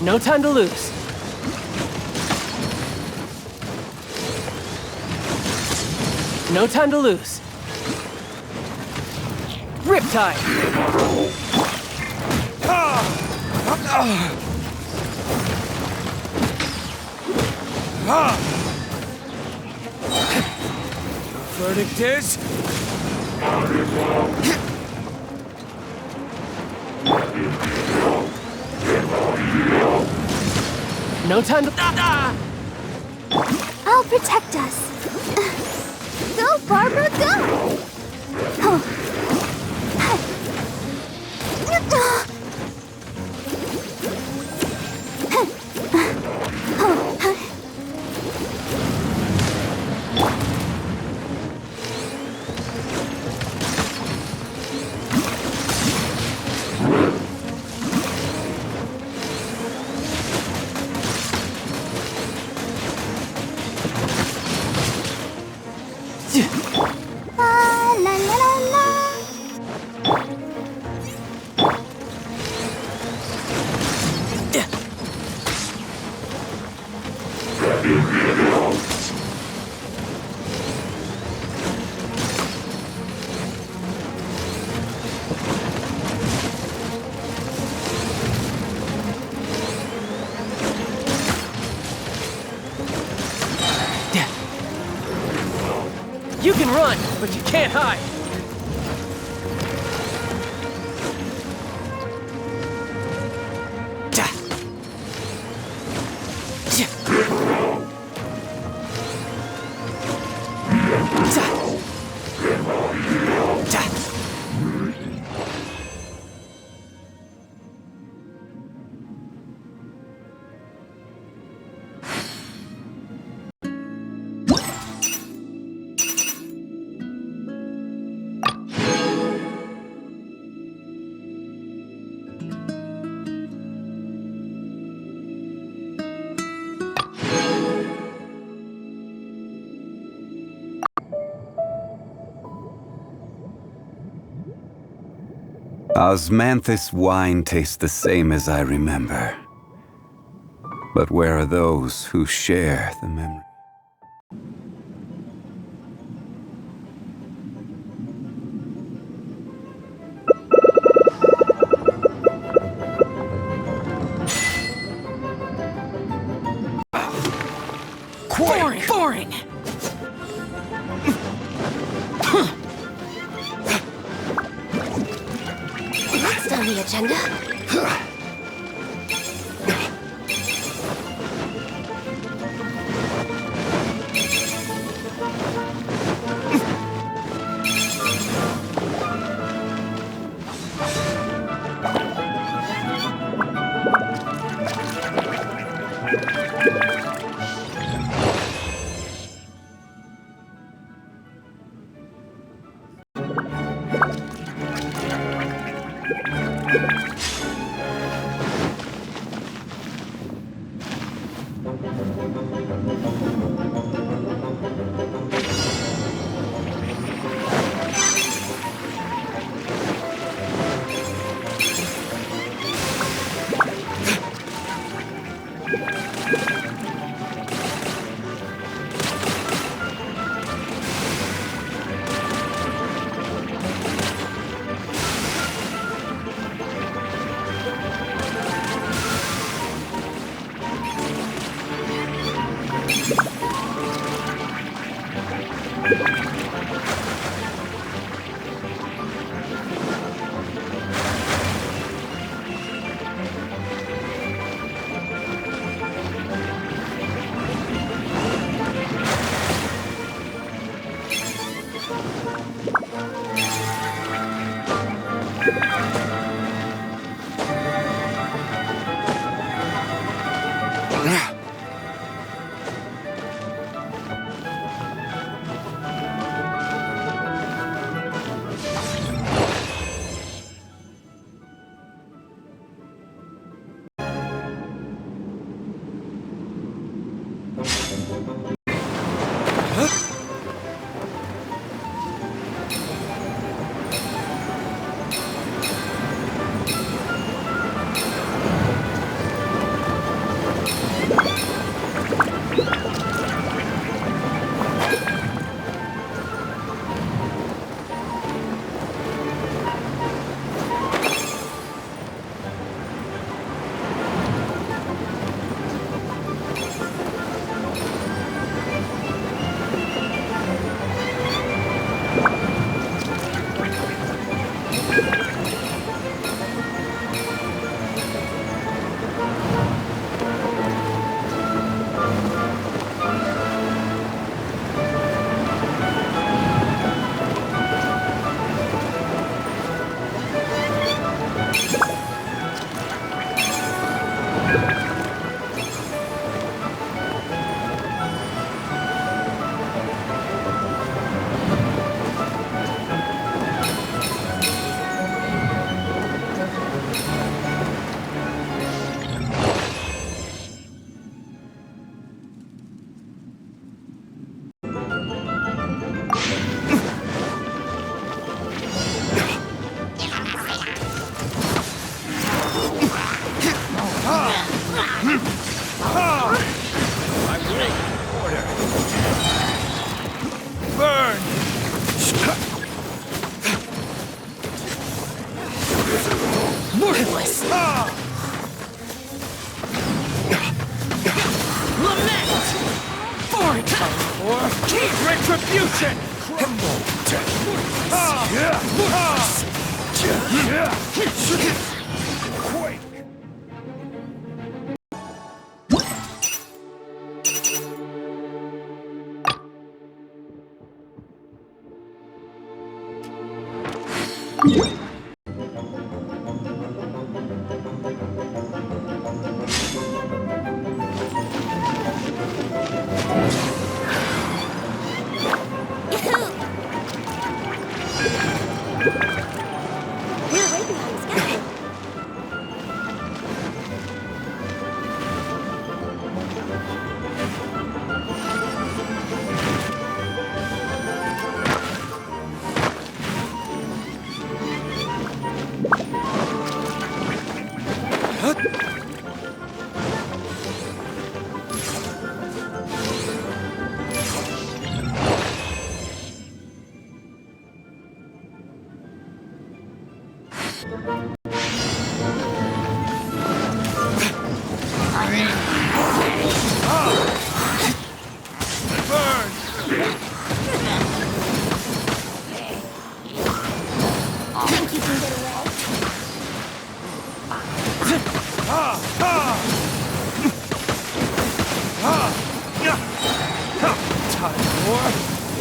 No time to lose. No time to lose. Riptide! Verdict is... No time to... I'll protect us. Go, Barbara, go! La la la la. You can run, but you can't hide. Osmanthus wine tastes the same as I remember. But where are those who share the memory? Boring! Next on the agenda.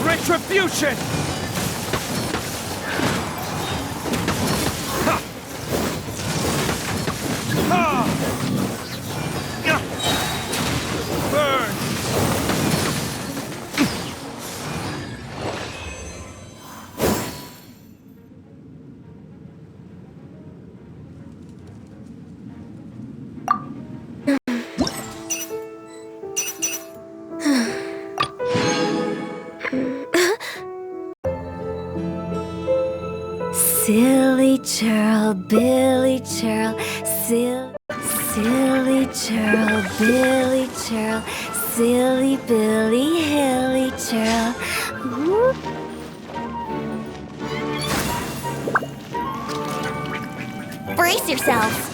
Retribution! Burn! Silly churl, Billy churl, silly churl, Billy churl, silly Billy, hilly churl. Brace yourselves.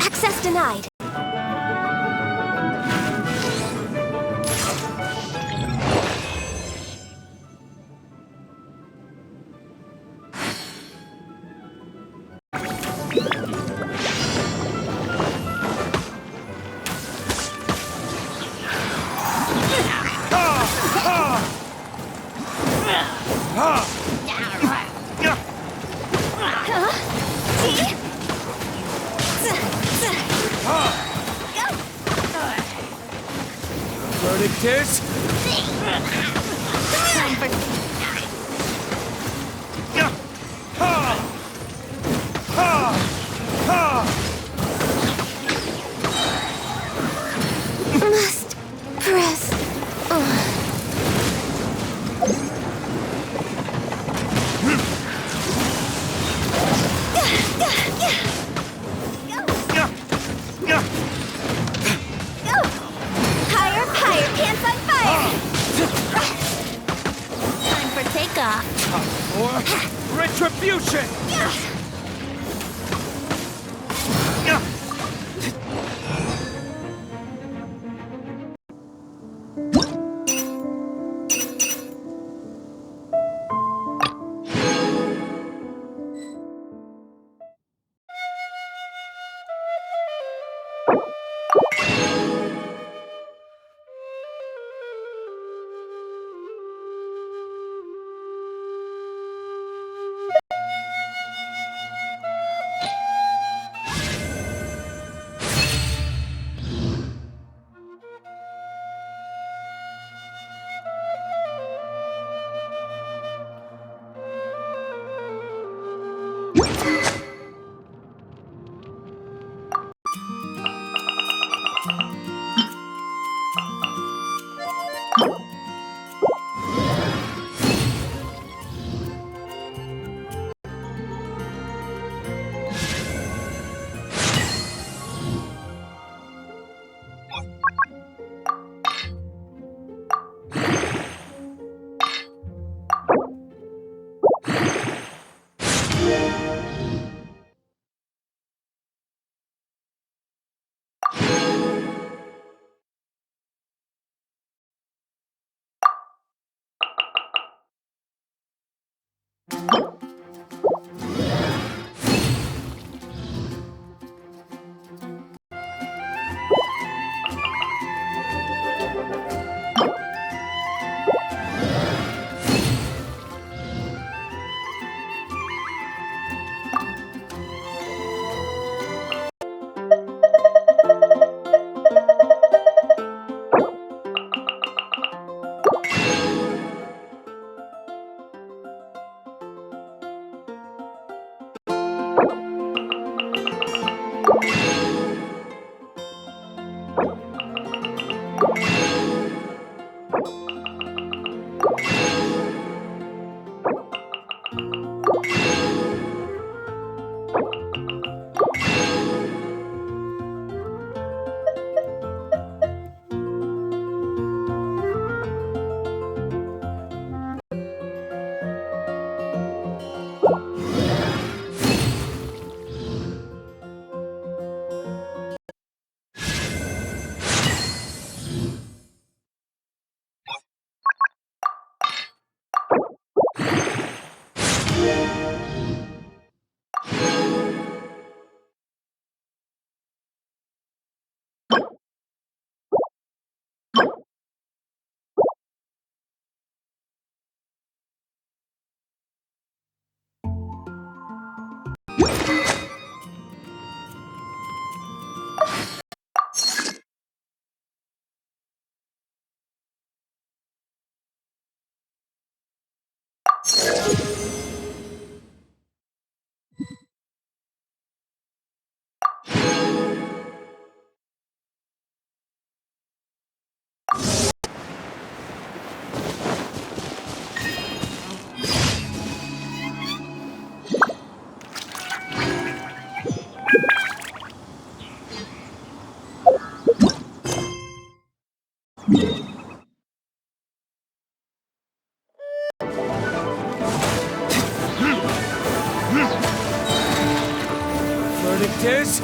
Access denied. Verdict is... Time for... Must press. Higher, higher, pants on fire. Time for takeoff. Or retribution! Verdict is...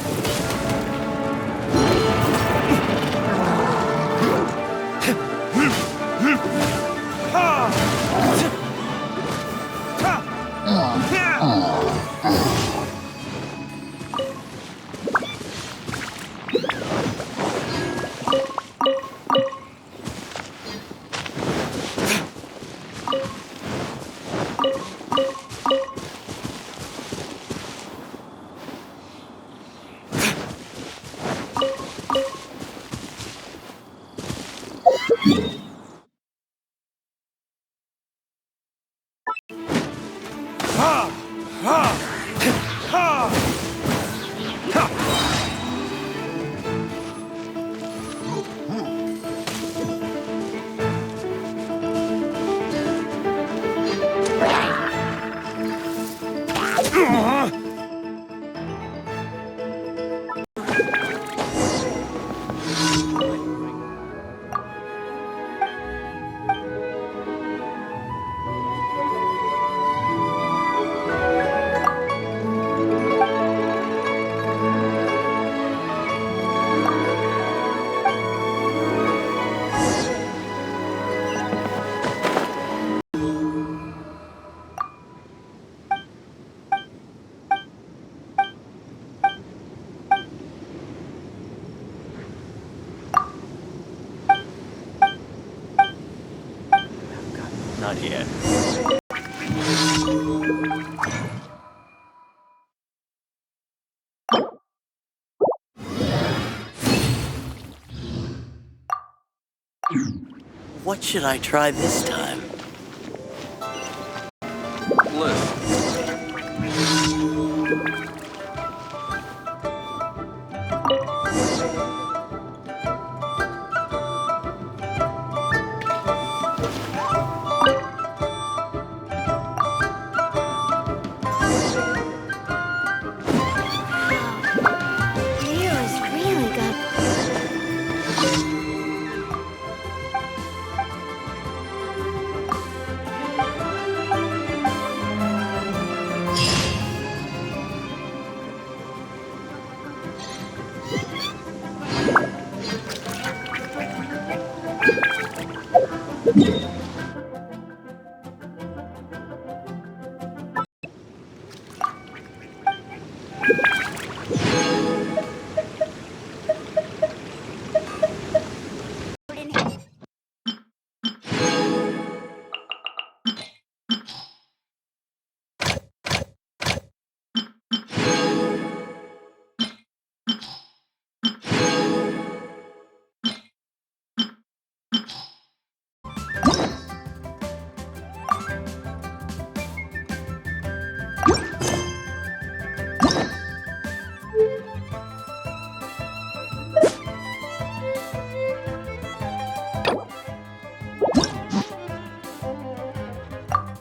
out here. What should I try this time?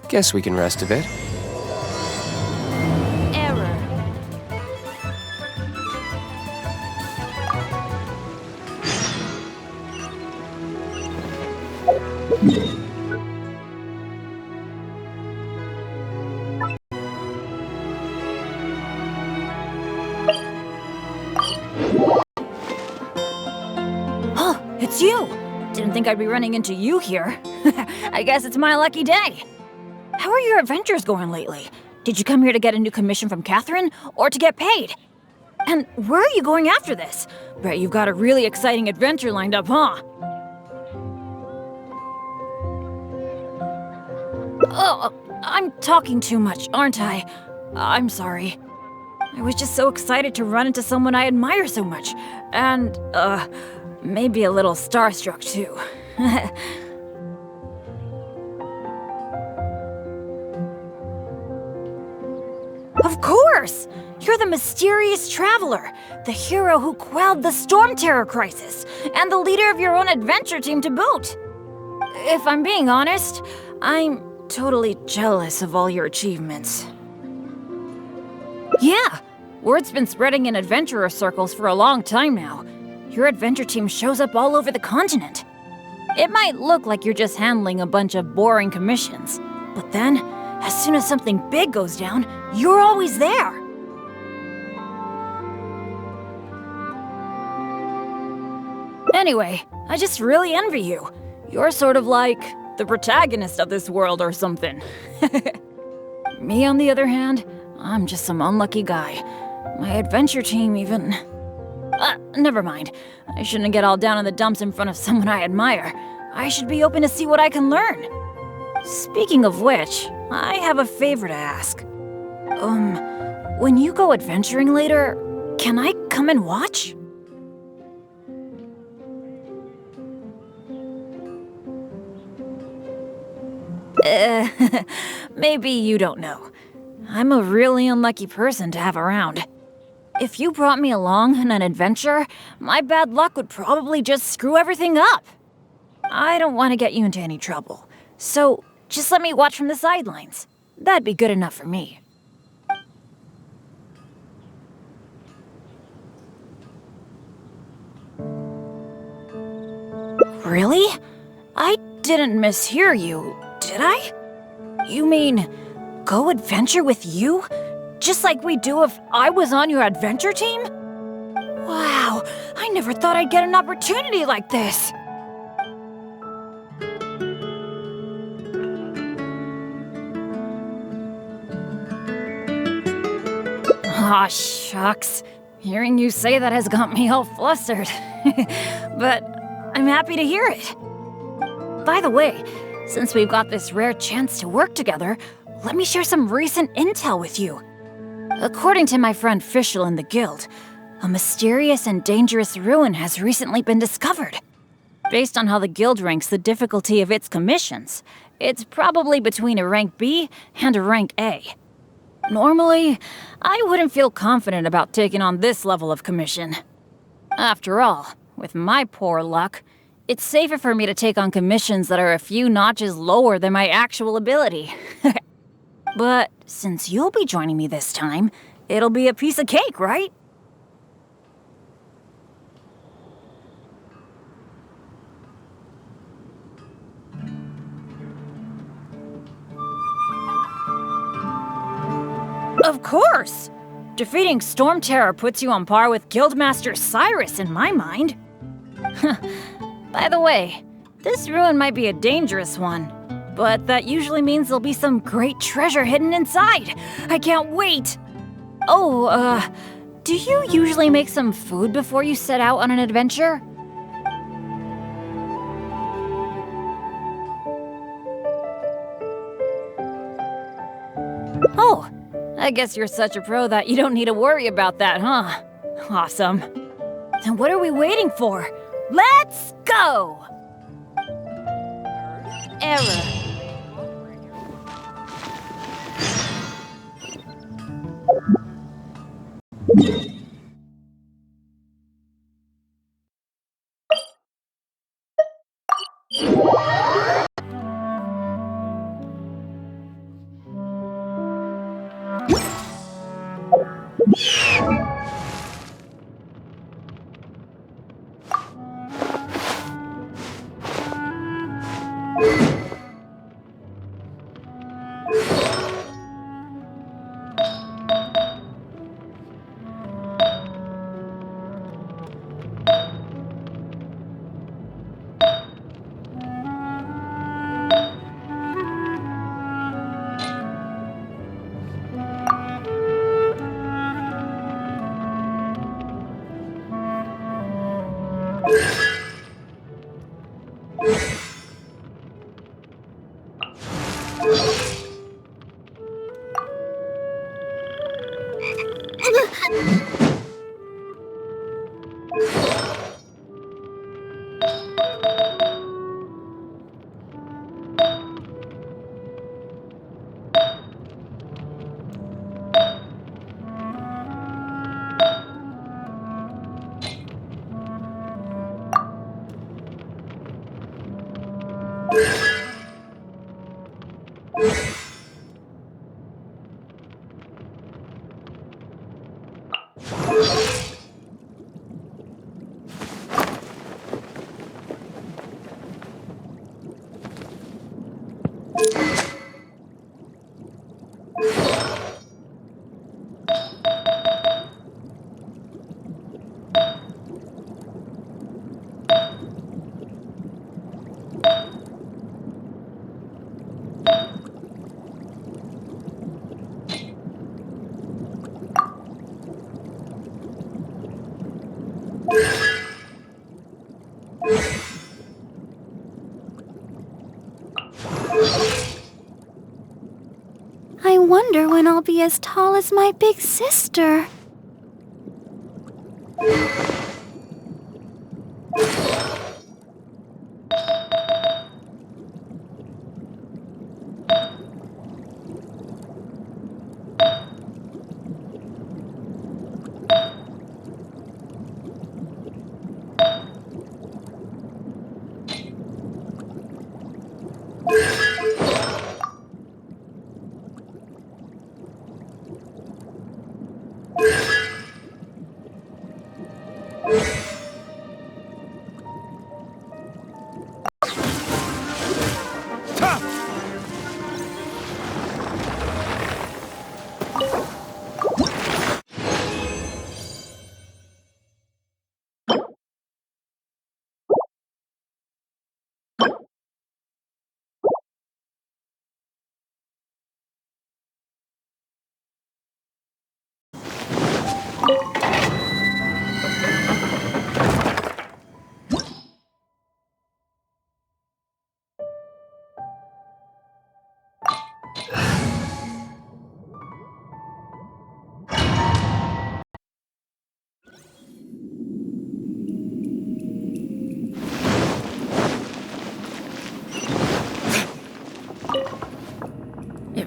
Guess we can rest a bit. Error. Oh, it's you! Didn't think I'd be running into you here. I guess it's my lucky day. How are your adventures going lately? Did you come here to get a new commission from Catherine, or to get paid? And where are you going after this? Bet you've got a really exciting adventure lined up, huh? Oh, I'm talking too much, aren't I? I'm sorry. I was just so excited to run into someone I admire so much. And, maybe a little starstruck, too. Of course! You're the mysterious traveler, the hero who quelled the Storm Terror crisis, and the leader of your own adventure team to boot. If I'm being honest, I'm totally jealous of all your achievements. Yeah, word's been spreading in adventurer circles for a long time now. Your adventure team shows up all over the continent. It might look like you're just handling a bunch of boring commissions, but then, as soon as something big goes down, you're always there. Anyway, I just really envy you. You're sort of like the protagonist of this world or something. Me, on the other hand, I'm just some unlucky guy. My adventure team even... never mind. I shouldn't get all down in the dumps in front of someone I admire. I should be open to see what I can learn. Speaking of which, I have a favor to ask. When you go adventuring later, can I come and watch? Maybe you don't know. I'm a really unlucky person to have around. If you brought me along on an adventure, my bad luck would probably just screw everything up. I don't want to get you into any trouble, so just let me watch from the sidelines. That'd be good enough for me. Really? I didn't mishear you, did I? You mean, go adventure with you? Just like we do if I was on your adventure team? Wow, I never thought I'd get an opportunity like this. Aw, shucks. Hearing you say that has got me all flustered. But I'm happy to hear it. By the way, Since we've got this rare chance to work together, let me share some recent intel with you. According to my friend Fischl in the guild, a mysterious and dangerous ruin has recently been discovered. Based on how the guild ranks the difficulty of its commissions, it's probably between a rank B and a rank A. Normally, I wouldn't feel confident about taking on this level of commission. After all, with my poor luck, it's safer for me to take on commissions that are a few notches lower than my actual ability. But since you'll be joining me this time, it'll be a piece of cake, right? Of course! Defeating Storm Terror puts you on par with Guildmaster Cyrus in my mind. By the way, this ruin might be a dangerous one, but that usually means there'll be some great treasure hidden inside. I can't wait! Oh, do you usually make some food before you set out on an adventure? Oh, I guess you're such a pro that you don't need to worry about that, huh? Awesome. Then what are we waiting for? Let's go! Error. I wonder when I'll be as tall as my big sister.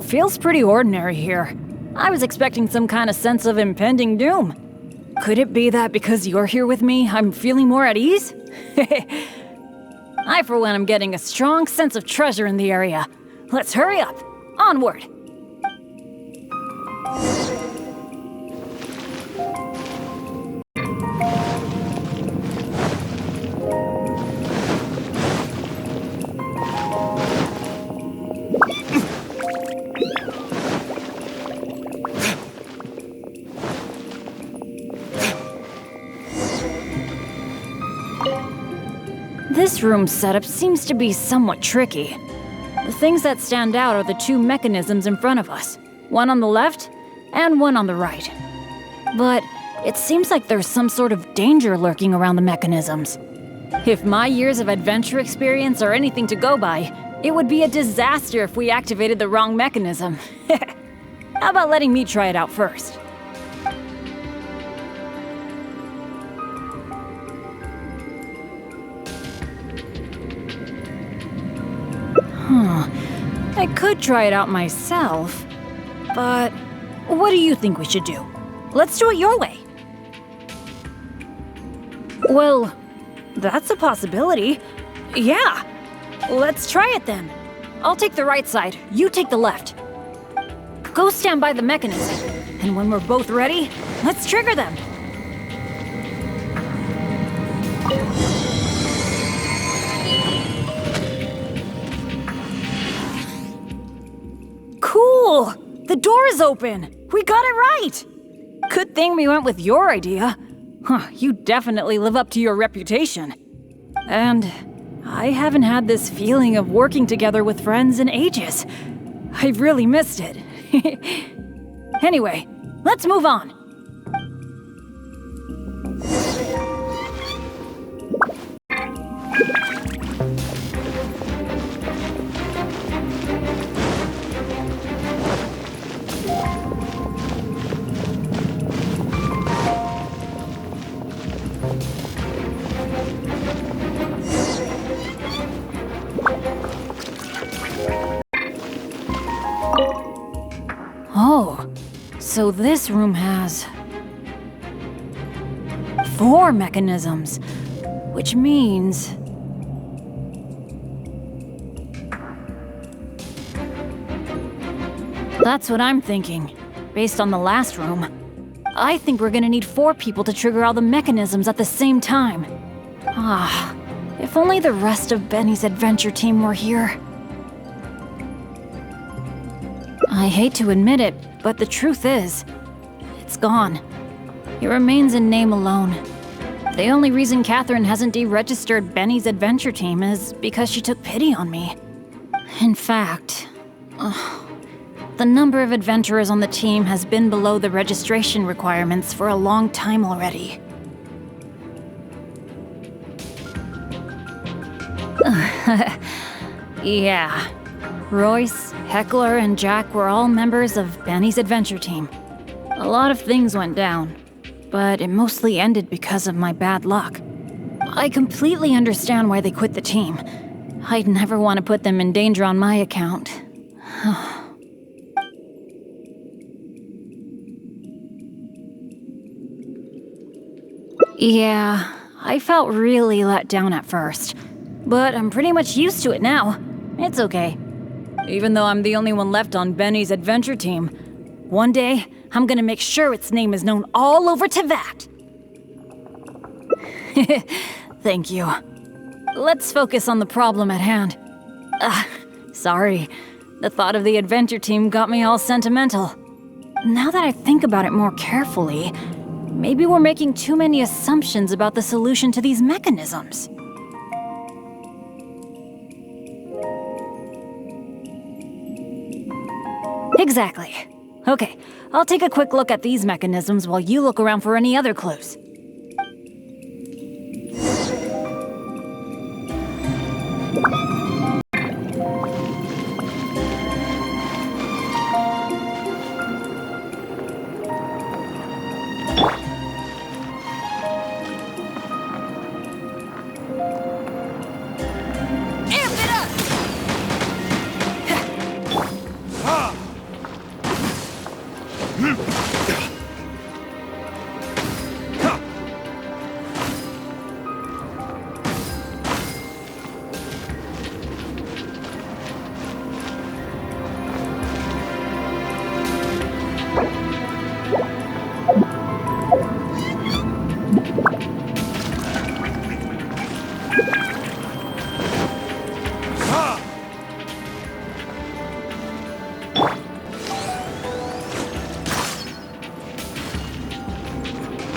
feels pretty ordinary here. I was expecting some kind of sense of impending doom. Could it be that because you're here with me, I'm feeling more at ease? I, for one, am getting a strong sense of treasure in the area. Let's hurry up. Onward. This room's setup seems to be somewhat tricky. The things that stand out are the two mechanisms in front of us, one on the left and one on the right. But it seems like there's some sort of danger lurking around the mechanisms. If my years of adventure experience are anything to go by, it would be a disaster if we activated the wrong mechanism. How about letting me try it out first? I could try it out myself, but what do you think we should do? Let's do it your way. Well, that's a possibility. Yeah, let's try it then. I'll take the right side, you take the left. Go stand by the mechanism, and when we're both ready, let's trigger them. Cool! The door is open! We got it right! Good thing we went with your idea. You definitely live up to your reputation. And I haven't had this feeling of working together with friends in ages. I've really missed it. Anyway, let's move on. Oh, so this room has 4 mechanisms, which means that's what I'm thinking. Based on the last room, I think we're gonna need 4 people to trigger all the mechanisms at the same time. If only the rest of Benny's adventure team were here. I hate to admit it, but the truth is, it's gone. It remains in name alone. The only reason Catherine hasn't deregistered Benny's adventure team is because she took pity on me. In fact, the number of adventurers on the team has been below the registration requirements for a long time already. Yeah. Royce, Heckler, and Jack were all members of Benny's adventure team. A lot of things went down, but it mostly ended because of my bad luck. I completely understand why they quit the team. I'd never want to put them in danger on my account. Yeah, I felt really let down at first, but I'm pretty much used to it now. It's okay. Even though I'm the only one left on Benny's adventure team, one day, I'm gonna make sure its name is known all over Teyvat. Thank you. Let's focus on the problem at hand. Sorry. The thought of the adventure team got me all sentimental. Now that I think about it more carefully, maybe we're making too many assumptions about the solution to these mechanisms. Exactly. Okay, I'll take a quick look at these mechanisms while you look around for any other clues.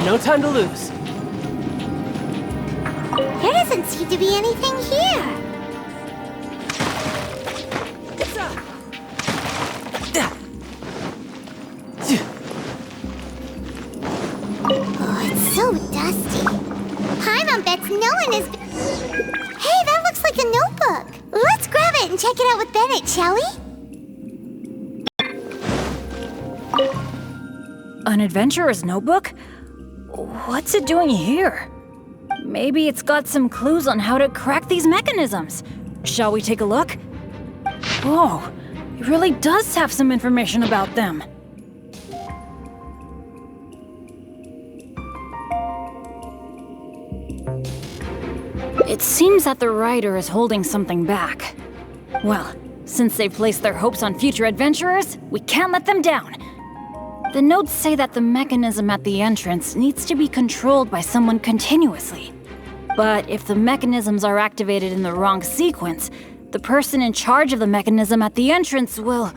No time to lose. There doesn't seem to be anything here. Oh, it's so dusty. Paimon bets no one is... Hey, that looks like a notebook. Let's grab it and check it out with Bennett, shall we? An adventurer's notebook? What's it doing here? Maybe it's got some clues on how to crack these mechanisms. Shall we take a look? Whoa, it really does have some information about them. It seems that the writer is holding something back. Well, since they've placed their hopes on future adventurers, we can't let them down. The notes say that the mechanism at the entrance needs to be controlled by someone continuously. But if the mechanisms are activated in the wrong sequence, the person in charge of the mechanism at the entrance will...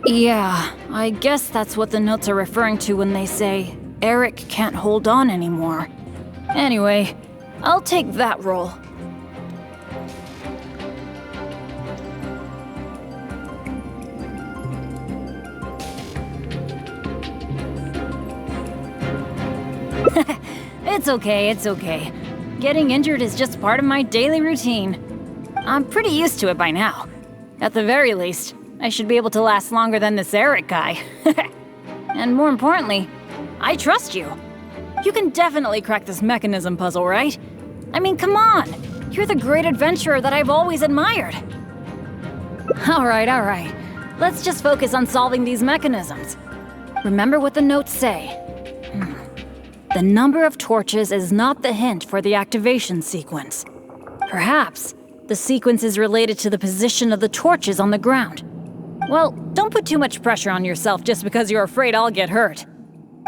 Yeah, I guess that's what the notes are referring to when they say Eric can't hold on anymore. Anyway, I'll take that role. It's okay. Getting injured is just part of my daily routine. I'm pretty used to it by now. At the very least, I should be able to last longer than this Eric guy. And more importantly, I trust you. You can definitely crack this mechanism puzzle, right? I mean, come on! You're the great adventurer that I've always admired. Alright. Let's just focus on solving these mechanisms. Remember what the notes say. The number of torches is not the hint for the activation sequence. Perhaps the sequence is related to the position of the torches on the ground. Well, don't put too much pressure on yourself just because you're afraid I'll get hurt.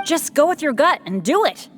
Just go with your gut and do it.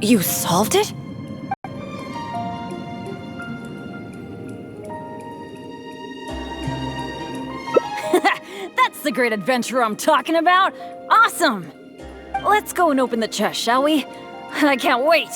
You solved it? That's the great adventurer I'm talking about! Awesome! Let's go and open the chest, shall we? I can't wait!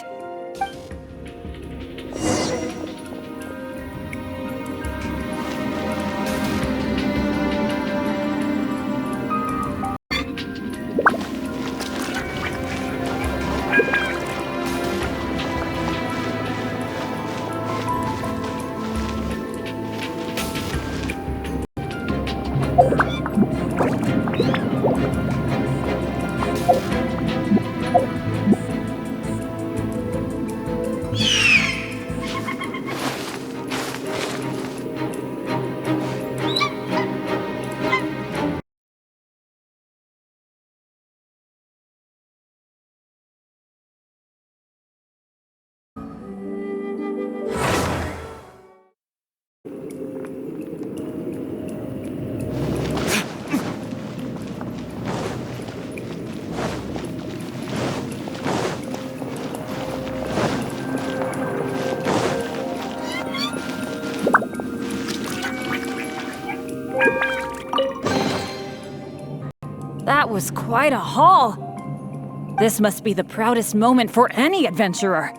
That was quite a haul. This must be the proudest moment for any adventurer.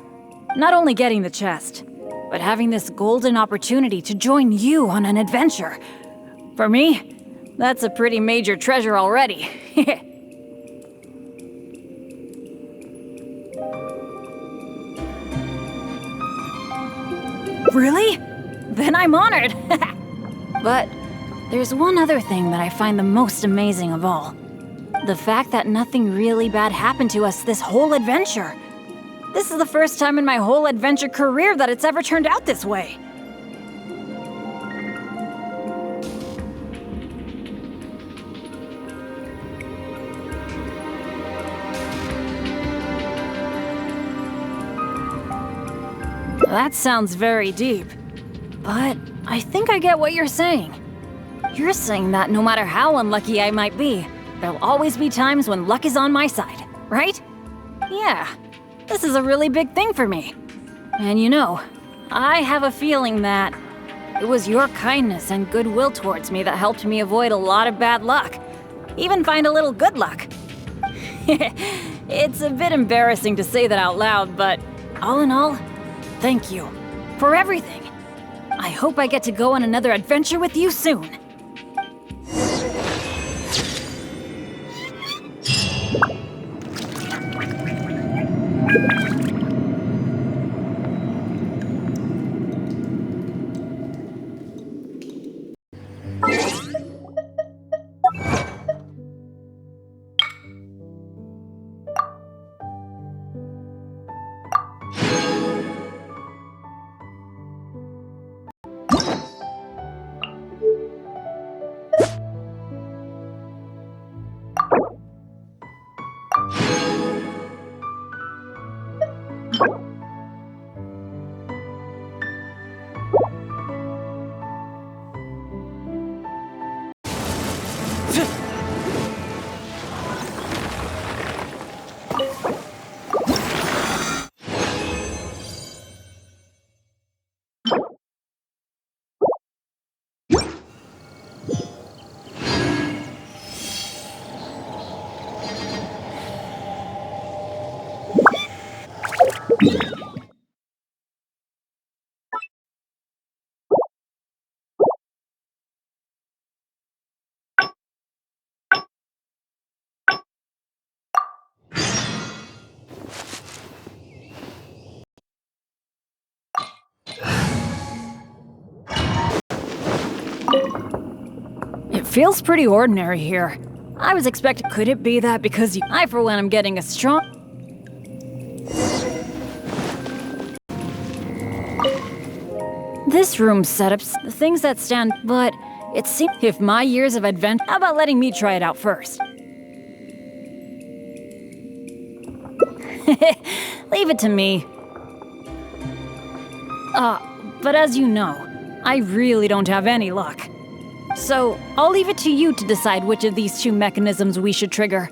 Not only getting the chest, but having this golden opportunity to join you on an adventure. For me, that's a pretty major treasure already. Really? Then I'm honored. But there's one other thing that I find the most amazing of all. The fact that nothing really bad happened to us this whole adventure. This is the first time in my whole adventure career that it's ever turned out this way. That sounds very deep, but I think I get what you're saying. You're saying that no matter how unlucky I might be, there'll always be times when luck is on my side, right? Yeah, this is a really big thing for me. And you know, I have a feeling that it was your kindness and goodwill towards me that helped me avoid a lot of bad luck, even find a little good luck. It's a bit embarrassing to say that out loud, but all in all, thank you for everything. I hope I get to go on another adventure with you soon. It feels pretty ordinary here. I was expecting, could it be that because I for one am getting a strong... This room's setup's the things that stand, but it seems if my years of adventure, how about letting me try it out first? Leave it to me. But as you know, I really don't have any luck. So, I'll leave it to you to decide which of these two mechanisms we should trigger.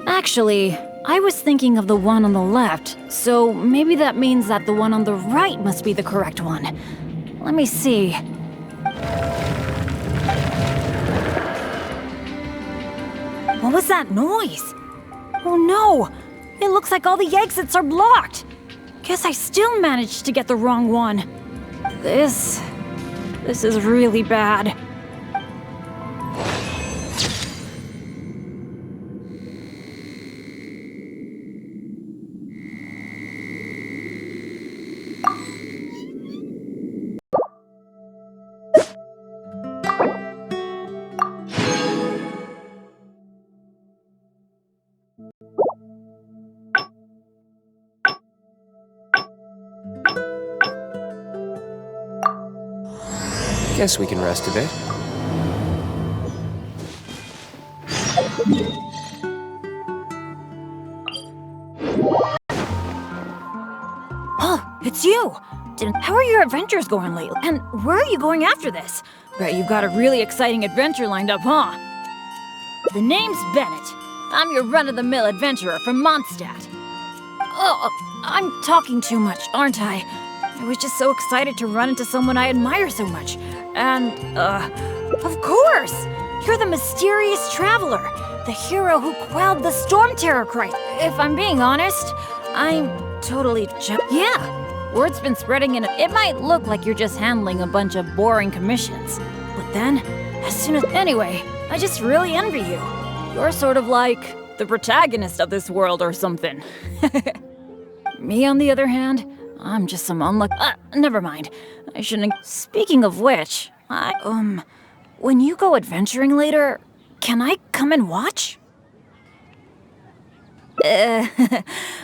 Actually, I was thinking of the one on the left, so maybe that means that the one on the right must be the correct one. Let me see. What was that noise? Oh no! It looks like all the exits are blocked! Guess I still managed to get the wrong one. This is really bad. Guess we can rest a bit. Oh, it's you! How are your adventures going lately? And where are you going after this? Bet you've got a really exciting adventure lined up, huh? The name's Bennett. I'm your run-of-the-mill adventurer from Mondstadt. Oh, I'm talking too much, aren't I? I was just so excited to run into someone I admire so much. And, of course! You're the mysterious traveler, the hero who quelled the Storm Terror crisis. If I'm being honest, I'm totally yeah, word's been spreading and it might look like you're just handling a bunch of boring commissions. But then, as soon as... Anyway, I just really envy you. You're sort of like the protagonist of this world or something. Me, on the other hand, I'm just some unlucky. Never mind. I shouldn't. Speaking of which, when you go adventuring later, can I come and watch?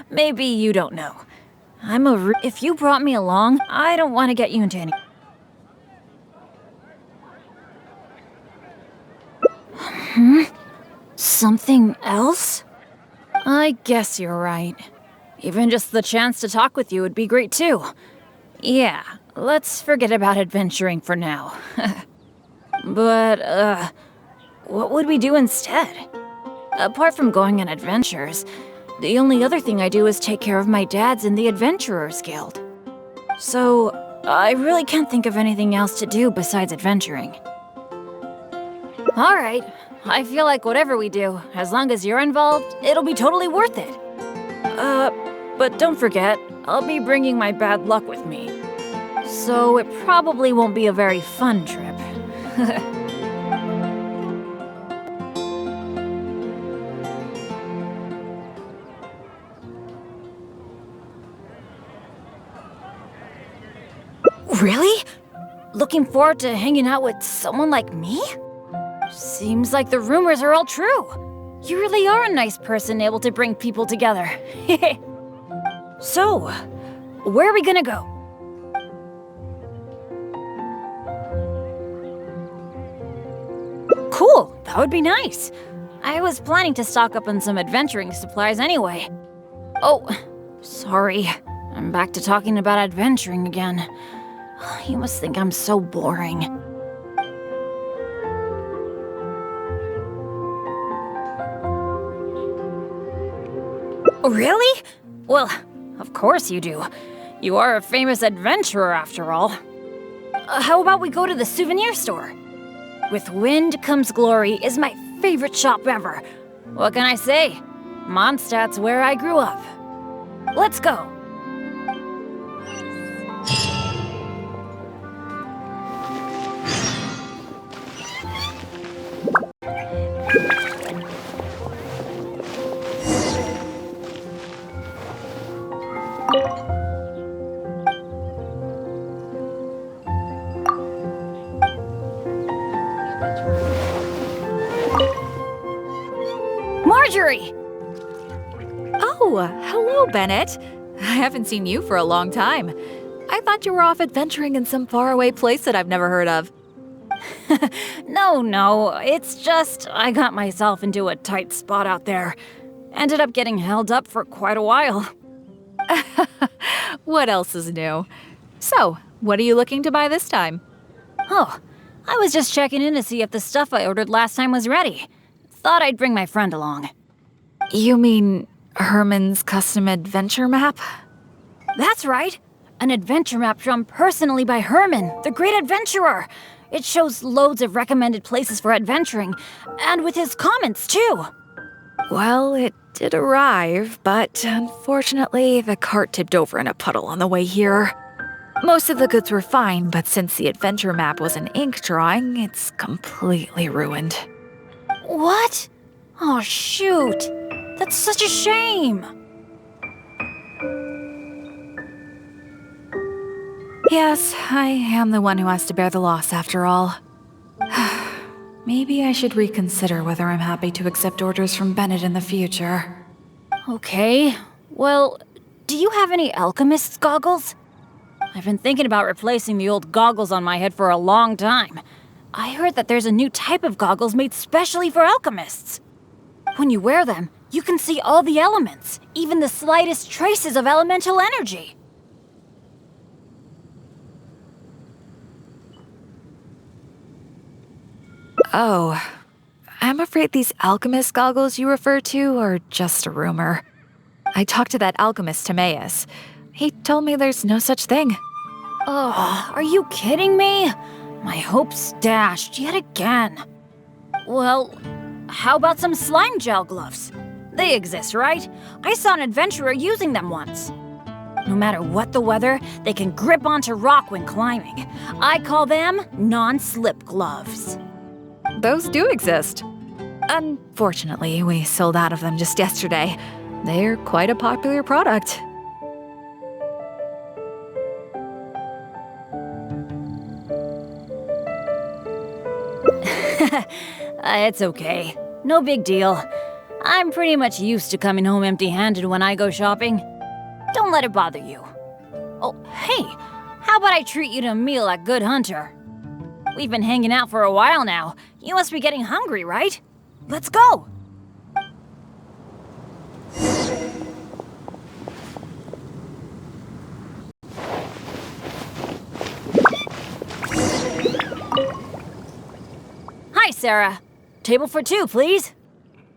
Maybe you don't know. If you brought me along, I don't want to get you into any. Something else? I guess you're right. Even just the chance to talk with you would be great too. Yeah, let's forget about adventuring for now. But, what would we do instead? Apart from going on adventures, the only other thing I do is take care of my dad's in the Adventurers Guild. So, I really can't think of anything else to do besides adventuring. Alright, I feel like whatever we do, as long as you're involved, it'll be totally worth it. But don't forget, I'll be bringing my bad luck with me. So it probably won't be a very fun trip. Really? Looking forward to hanging out with someone like me? Seems like the rumors are all true. You really are a nice person able to bring people together. So, where are we gonna go? Cool, that would be nice. I was planning to stock up on some adventuring supplies anyway. Oh, sorry. I'm back to talking about adventuring again. You must think I'm so boring. Really? Well, of course you do. You are a famous adventurer after all. How about we go to the souvenir store? With Wind Comes Glory is my favorite shop ever. What can I say? Mondstadt's where I grew up. Let's go. Marjorie! Oh, hello, Bennett. I haven't seen you for a long time. I thought you were off adventuring in some faraway place that I've never heard of. No, it's just I got myself into a tight spot out there. Ended up getting held up for quite a while. What else is new? So, what are you looking to buy this time? Oh, I was just checking in to see if the stuff I ordered last time was ready. Thought I'd bring my friend along. You mean Herman's custom adventure map? That's right. An adventure map drawn personally by Herman, the great adventurer. It shows loads of recommended places for adventuring, and with his comments too. Well, it did arrive, but unfortunately the cart tipped over in a puddle on the way here. Most of the goods were fine, but since the adventure map was an ink drawing, it's completely ruined. What? Oh, shoot. That's such a shame. Yes, I am the one who has to bear the loss after all. Maybe I should reconsider whether I'm happy to accept orders from Bennett in the future. Okay, well, do you have any Alchemists Goggles? I've been thinking about replacing the old goggles on my head for a long time. I heard that there's a new type of goggles made specially for alchemists. When you wear them, you can see all the elements, even the slightest traces of elemental energy. Oh, I'm afraid these alchemist goggles you refer to are just a rumor. I talked to that alchemist Timaeus. He told me there's no such thing. Oh, are you kidding me? My hopes dashed yet again. Well, how about some slime gel gloves? They exist, right? I saw an adventurer using them once. No matter what the weather, they can grip onto rock when climbing. I call them non-slip gloves. Those do exist. Unfortunately, we sold out of them just yesterday. They're quite a popular product. It's okay. No big deal. I'm pretty much used to coming home empty-handed when I go shopping. Don't let it bother you. Oh, hey, how about I treat you to a meal at Good Hunter? We've been hanging out for a while now. You must be getting hungry, right? Let's go! Hi, Sarah. Table for two, please.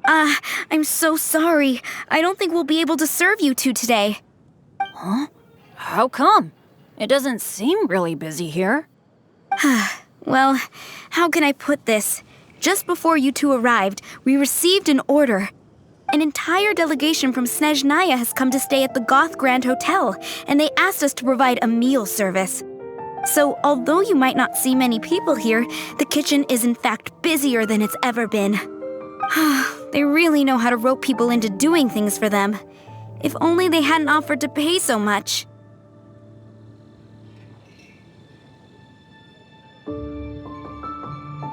I'm so sorry. I don't think we'll be able to serve you two today. Huh? How come? It doesn't seem really busy here. Well, how can I put this? Just before you two arrived, we received an order. An entire delegation from Snezhnaya has come to stay at the Goth Grand Hotel, and they asked us to provide a meal service. So, although you might not see many people here, the kitchen is in fact busier than it's ever been. They really know how to rope people into doing things for them. If only they hadn't offered to pay so much.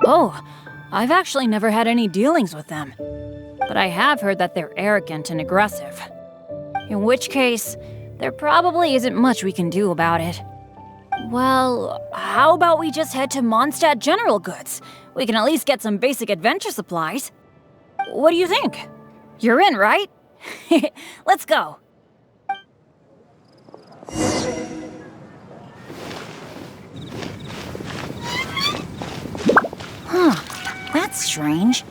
Oh, I've actually never had any dealings with them. But I have heard that they're arrogant and aggressive. In which case, there probably isn't much we can do about it. Well, how about we just head to Mondstadt General Goods? We can at least get some basic adventure supplies. What do you think? You're in, right? Let's go. Huh, that's strange.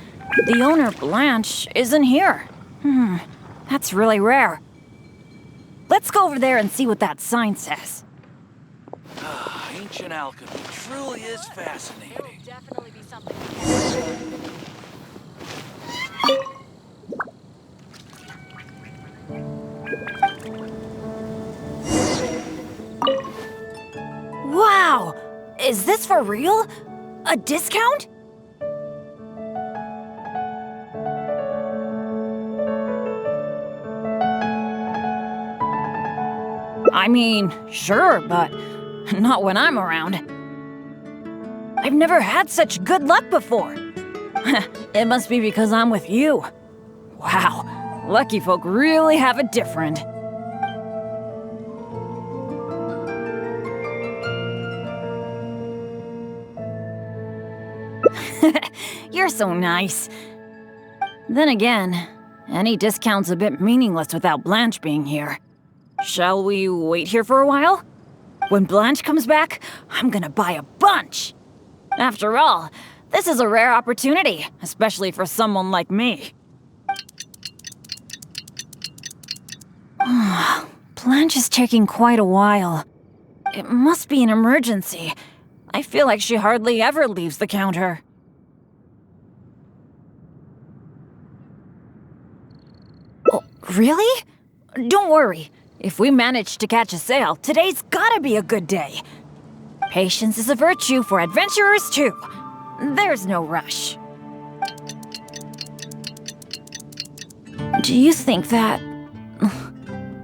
The owner, Blanche, isn't here. That's really rare. Let's go over there and see what that sign says. Ancient alchemy truly is fascinating. It'll definitely be something. Wow! Is this for real? A discount? I mean, sure, but not when I'm around. I've never had such good luck before. It must be because I'm with you. Wow, lucky folk really have it different. You're so nice. Then again, any discount's a bit meaningless without Blanche being here. Shall we wait here for a while? When Blanche comes back, I'm gonna buy a bunch. After all, this is a rare opportunity, especially for someone like me. Blanche is taking quite a while. It must be an emergency. I feel like she hardly ever leaves the counter. Oh, really? Don't worry. If we manage to catch a sale, today's gotta be a good day. Patience is a virtue for adventurers too. There's no rush. Do you think that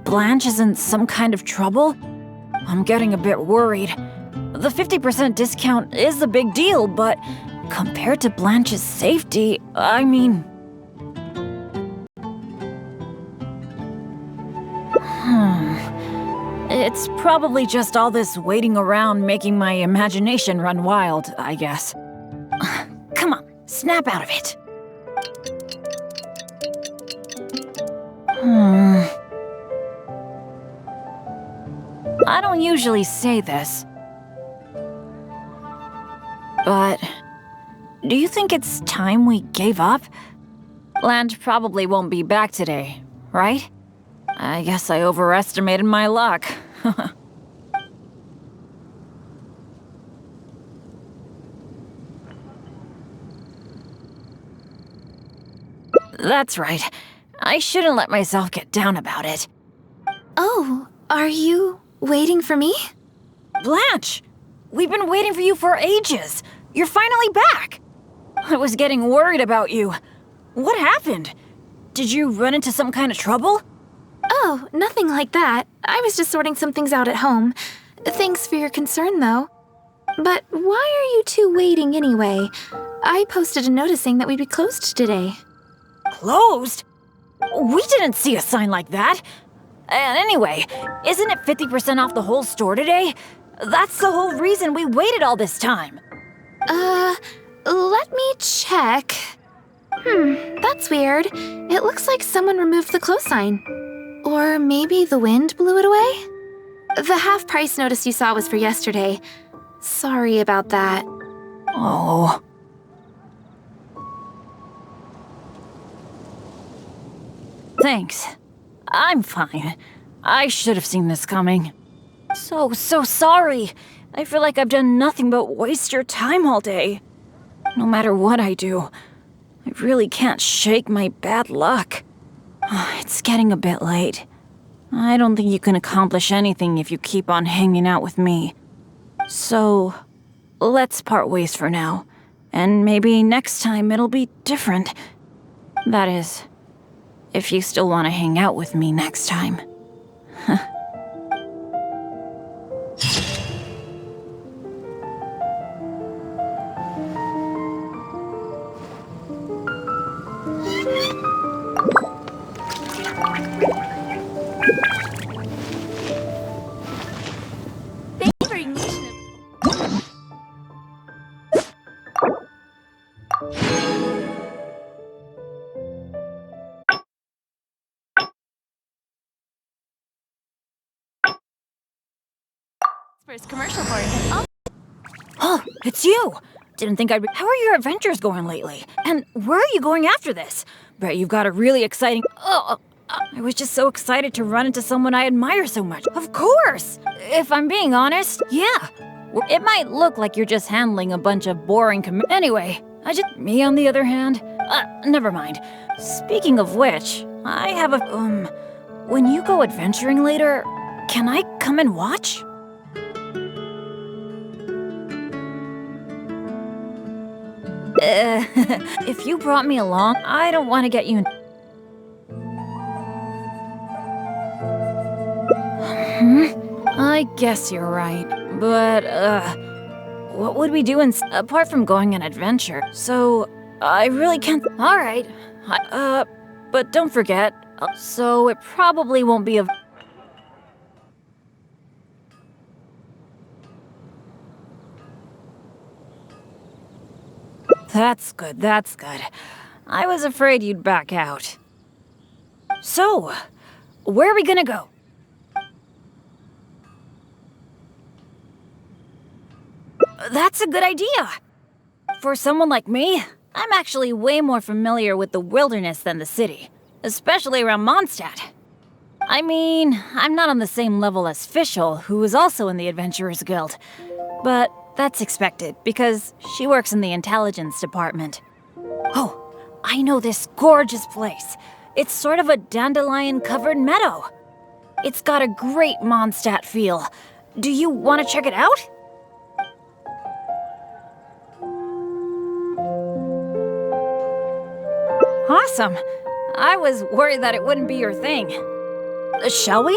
Blanche is in some kind of trouble? I'm getting a bit worried. The 50% discount is a big deal, but compared to Blanche's safety, I mean... It's probably just all this waiting around making my imagination run wild, I guess. Come on, snap out of it. I don't usually say this, but do you think it's time we gave up? Blanche probably won't be back today, right? I guess I overestimated my luck. That's right. I shouldn't let myself get down about it. Oh, are you waiting for me? Blanche! We've been waiting for you for ages. You're finally back. I was getting worried about you. What happened? Did you run into some kind of trouble? Oh, nothing like that. I was just sorting some things out at home. Thanks for your concern, though. But why are you two waiting anyway? I posted a notice saying that we'd be closed today. Closed? We didn't see a sign like that. And anyway, isn't it 50% off the whole store today? That's the whole reason we waited all this time. Let me check. That's weird. It looks like someone removed the close sign. Or maybe the wind blew it away? The half-price notice you saw was for yesterday. Sorry about that. Oh. Thanks. I'm fine. I should have seen this coming. So sorry. I feel like I've done nothing but waste your time all day. No matter what I do, I really can't shake my bad luck. It's getting a bit late. I don't think you can accomplish anything if you keep on hanging out with me. So, let's part ways for now. And maybe next time it'll be different. That is, if you still want to hang out with me next time. First commercial for you. Oh, it's you! Didn't think I'd be— How are your adventures going lately? And where are you going after this? Bet you've got a really exciting— I was just so excited to run into someone I admire so much. Of course! If I'm being honest, yeah. It might look like you're just handling a bunch of boring Anyway, Me on the other hand— never mind. Speaking of which, I have a— when you go adventuring later, can I come and watch? If you brought me along, I don't want to get you in— I guess you're right, but, what would we do apart from going on adventure? So, I really can't— Alright, but don't forget, so it probably won't be a— That's good, that's good. I was afraid you'd back out. So, where are we gonna go? That's a good idea! For someone like me, I'm actually way more familiar with the wilderness than the city, especially around Mondstadt. I mean, I'm not on the same level as Fischl, who is also in the Adventurers Guild, but that's expected, because she works in the intelligence department. Oh, I know this gorgeous place. It's sort of a dandelion-covered meadow. It's got a great Mondstadt feel. Do you want to check it out? Awesome. I was worried that it wouldn't be your thing. Shall we?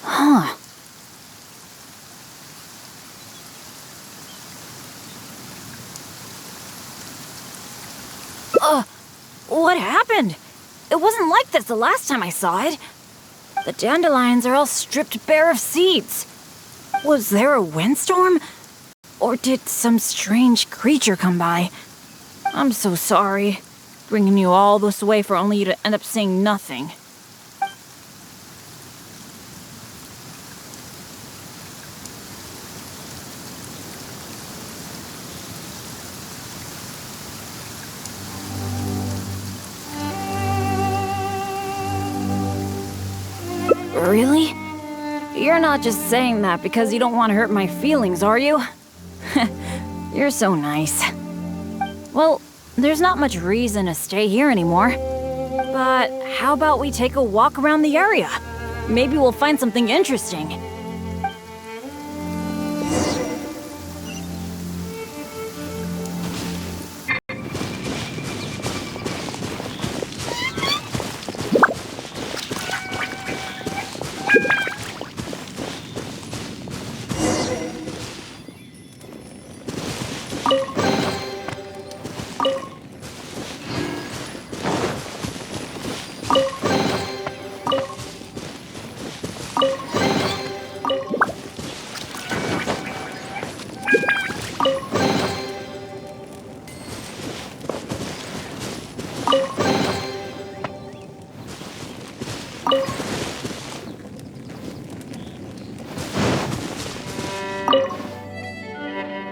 Huh. What happened? It wasn't like this the last time I saw it. The dandelions are all stripped bare of seeds. Was there a windstorm? Or did some strange creature come by? I'm so sorry, bringing you all this way for only you to end up seeing nothing. Really? You're not just saying that because you don't want to hurt my feelings, are you? You're so nice. Well, there's not much reason to stay here anymore. But how about we take a walk around the area? Maybe we'll find something interesting.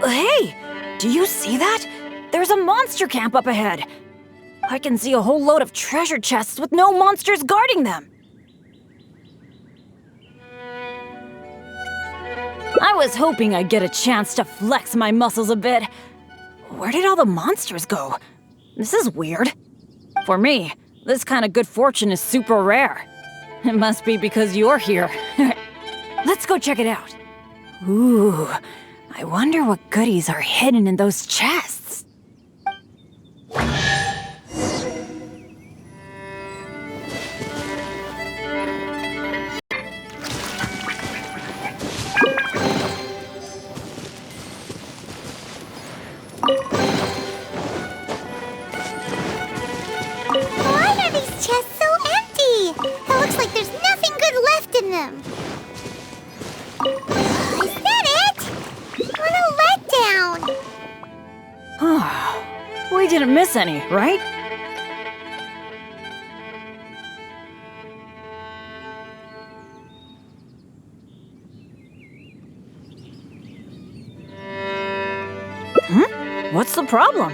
Hey! Do you see that? There's a monster camp up ahead. I can see a whole load of treasure chests with no monsters guarding them. I was hoping I'd get a chance to flex my muscles a bit. Where did all the monsters go? This is weird. For me, this kind of good fortune is super rare. It must be because you're here. Let's go check it out. Ooh, I wonder what goodies are hidden in those chests. Why are these chests so empty? It looks like there's nothing good left in them. Is that it? What a letdown. We didn't miss any, right? What's the problem?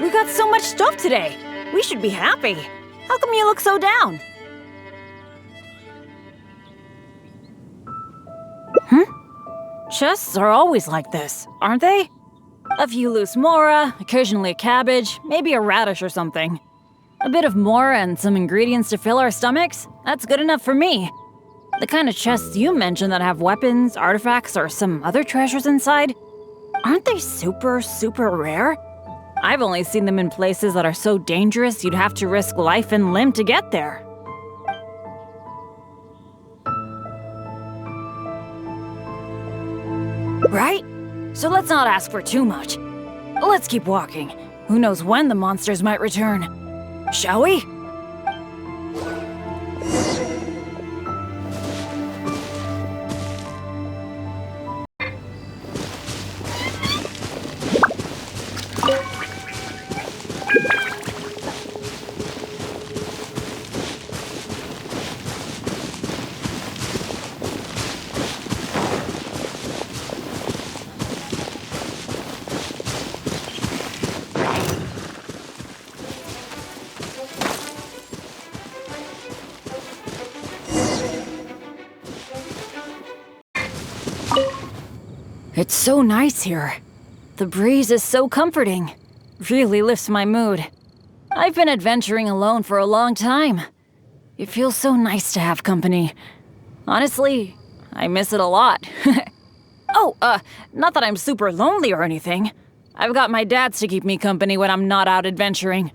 We got so much stuff today. We should be happy. How come you look so down? Chests are always like this, aren't they? A few loose mora, occasionally a cabbage, maybe a radish or something. A bit of mora and some ingredients to fill our stomachs? That's good enough for me. The kind of chests you mentioned that have weapons, artifacts, or some other treasures inside, aren't they super, super rare? I've only seen them in places that are so dangerous you'd have to risk life and limb to get there. Right? So let's not ask for too much. Let's keep walking. Who knows when the monsters might return? Shall we? It's so nice here. The breeze is so comforting. Really lifts my mood. I've been adventuring alone for a long time. It feels so nice to have company. Honestly, I miss it a lot. Not that I'm super lonely or anything. I've got my dads to keep me company when I'm not out adventuring.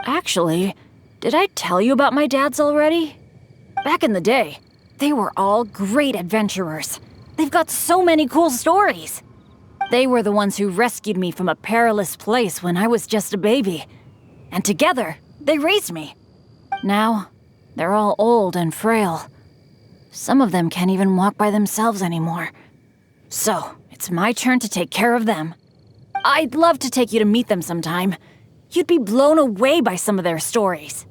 Actually, did I tell you about my dads already? Back in the day, they were all great adventurers. They've got so many cool stories. They were the ones who rescued me from a perilous place when I was just a baby. And together, they raised me. Now, they're all old and frail. Some of them can't even walk by themselves anymore. So, it's my turn to take care of them. I'd love to take you to meet them sometime. You'd be blown away by some of their stories.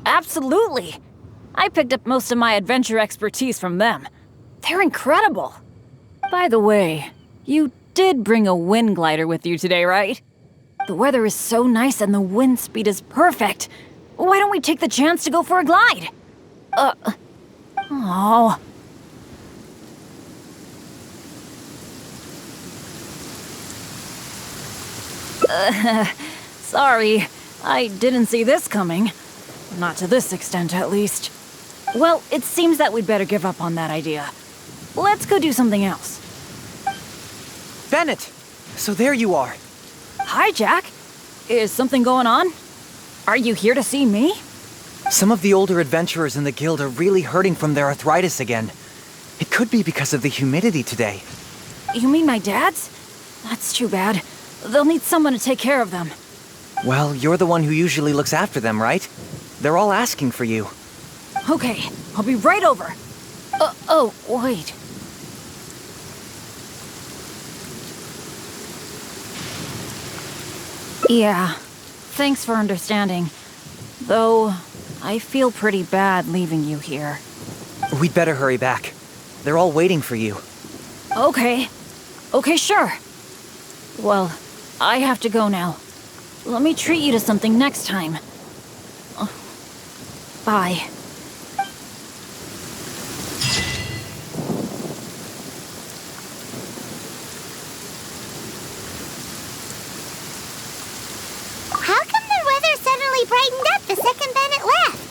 Absolutely! I picked up most of my adventure expertise from them. They're incredible! By the way, you did bring a wind glider with you today, right? The weather is so nice and the wind speed is perfect. Why don't we take the chance to go for a glide? Oh. Sorry, I didn't see this coming. Not to this extent, at least. Well, it seems that we'd better give up on that idea. Let's go do something else. Bennett! So there you are. Hi, Jack. Is something going on? Are you here to see me? Some of the older adventurers in the guild are really hurting from their arthritis again. It could be because of the humidity today. You mean my dad's? That's too bad. They'll need someone to take care of them. Well, you're the one who usually looks after them, right? They're all asking for you. Okay, I'll be right over. Wait. Yeah, thanks for understanding. Though, I feel pretty bad leaving you here. We'd better hurry back. They're all waiting for you. Okay. Okay, sure. Well, I have to go now. Let me treat you to something next time. Bye. How come the weather suddenly brightened up the second Bennett left?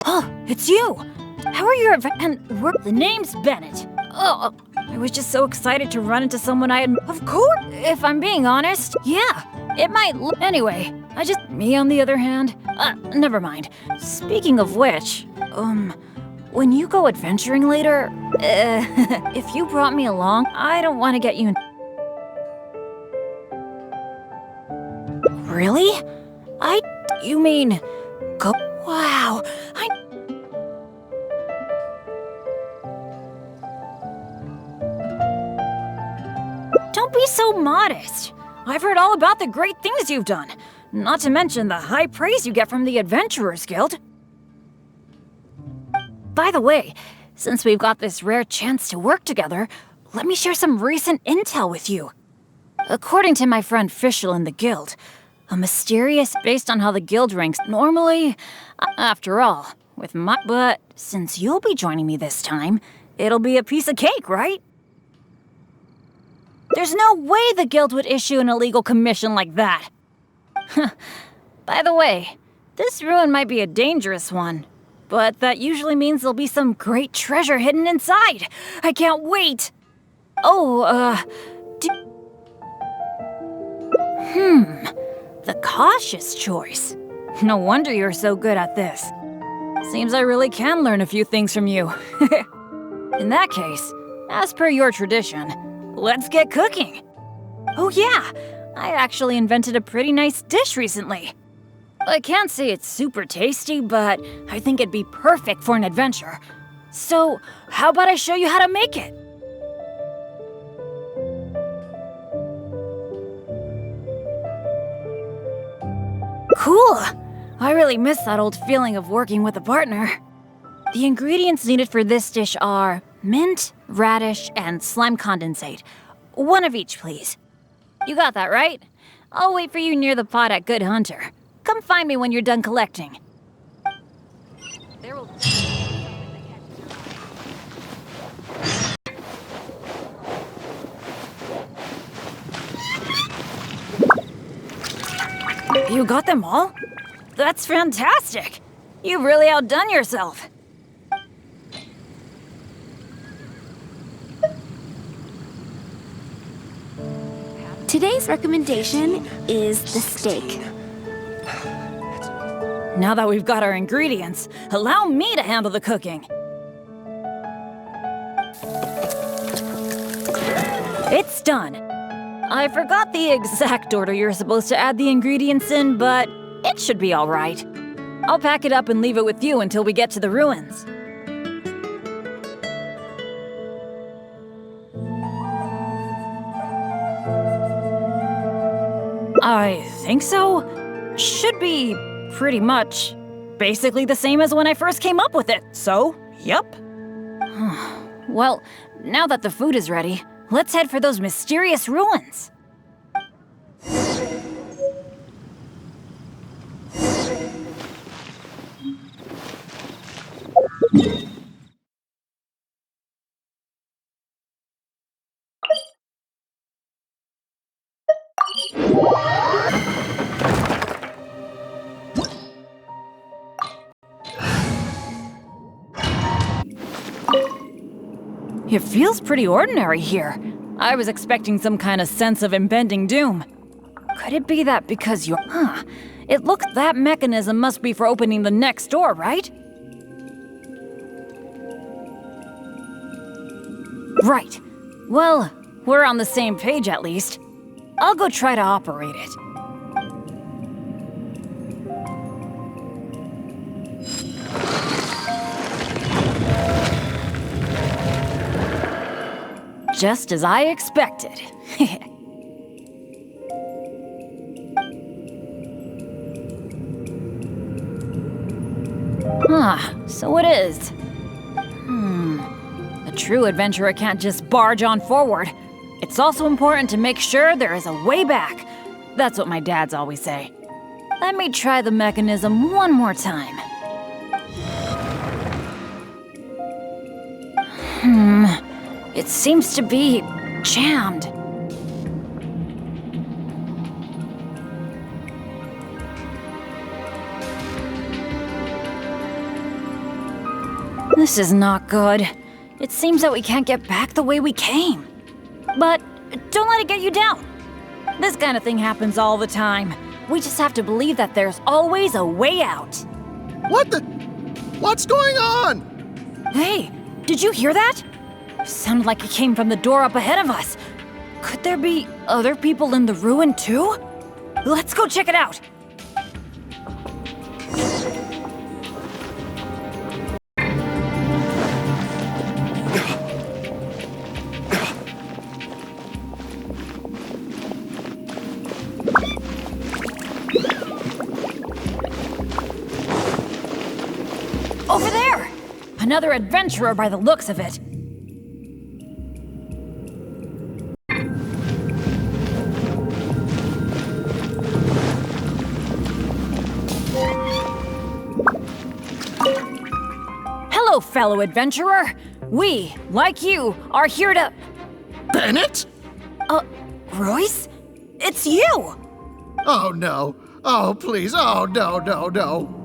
Oh, it's you! How are your the name's Bennett. Oh, I was just so excited to run into someone I had. Of course, if I'm being honest, yeah, it might. Anyway, me on the other hand. Never mind. Speaking of which, when you go adventuring later, if you brought me along, I don't want to get you in. Really? You mean, go? Wow, Don't be so modest. I've heard all about the great things you've done. Not to mention the high praise you get from the Adventurers Guild. By the way, since we've got this rare chance to work together, let me share some recent intel with you. According to my friend Fischl in the Guild, a mysterious based on how the Guild ranks normally, after all, but since you'll be joining me this time, it'll be a piece of cake, right? There's no way the Guild would issue an illegal commission like that. By the way, this ruin might be a dangerous one, but that usually means there'll be some great treasure hidden inside. I can't wait. The cautious choice. No wonder you're so good at this. Seems I really can learn a few things from you. In that case, as per your tradition, let's get cooking. Oh yeah, I actually invented a pretty nice dish recently. I can't say it's super tasty, but I think it'd be perfect for an adventure. So, how about I show you how to make it? Cool! I really miss that old feeling of working with a partner. The ingredients needed for this dish are mint, radish, and slime condensate. One of each, please. You got that, right? I'll wait for you near the pot at Good Hunter. Come find me when you're done collecting. You got them all? That's fantastic! You've really outdone yourself. Today's recommendation is the steak. Now that we've got our ingredients, allow me to handle the cooking. It's done. I forgot the exact order you're supposed to add the ingredients in, but it should be all right. I'll pack it up and leave it with you until we get to the ruins. I think so. Should be pretty much basically the same as when I first came up with it, so, yup. Well, now that the food is ready, let's head for those mysterious ruins. It feels pretty ordinary here. I was expecting some kind of sense of impending doom. Could it be that because you're... It looks that mechanism must be for opening the next door, right? Right. Well, we're on the same page at least. I'll go try to operate it. Just as I expected. So it is. A true adventurer can't just barge on forward. It's also important to make sure there is a way back. That's what my dads always say. Let me try the mechanism one more time. It seems to be jammed. This is not good. It seems that we can't get back the way we came. But don't let it get you down. This kind of thing happens all the time. We just have to believe that there's always a way out. What's going on? Hey, did you hear that? Sounded like it came from the door up ahead of us. Could there be other people in the ruin too? Let's go check it out. Over there! Another adventurer by the looks of it. Hello, fellow adventurer. We, like you, are here to... Bennett? Royce? It's you! Oh, no. Oh, please. Oh, no.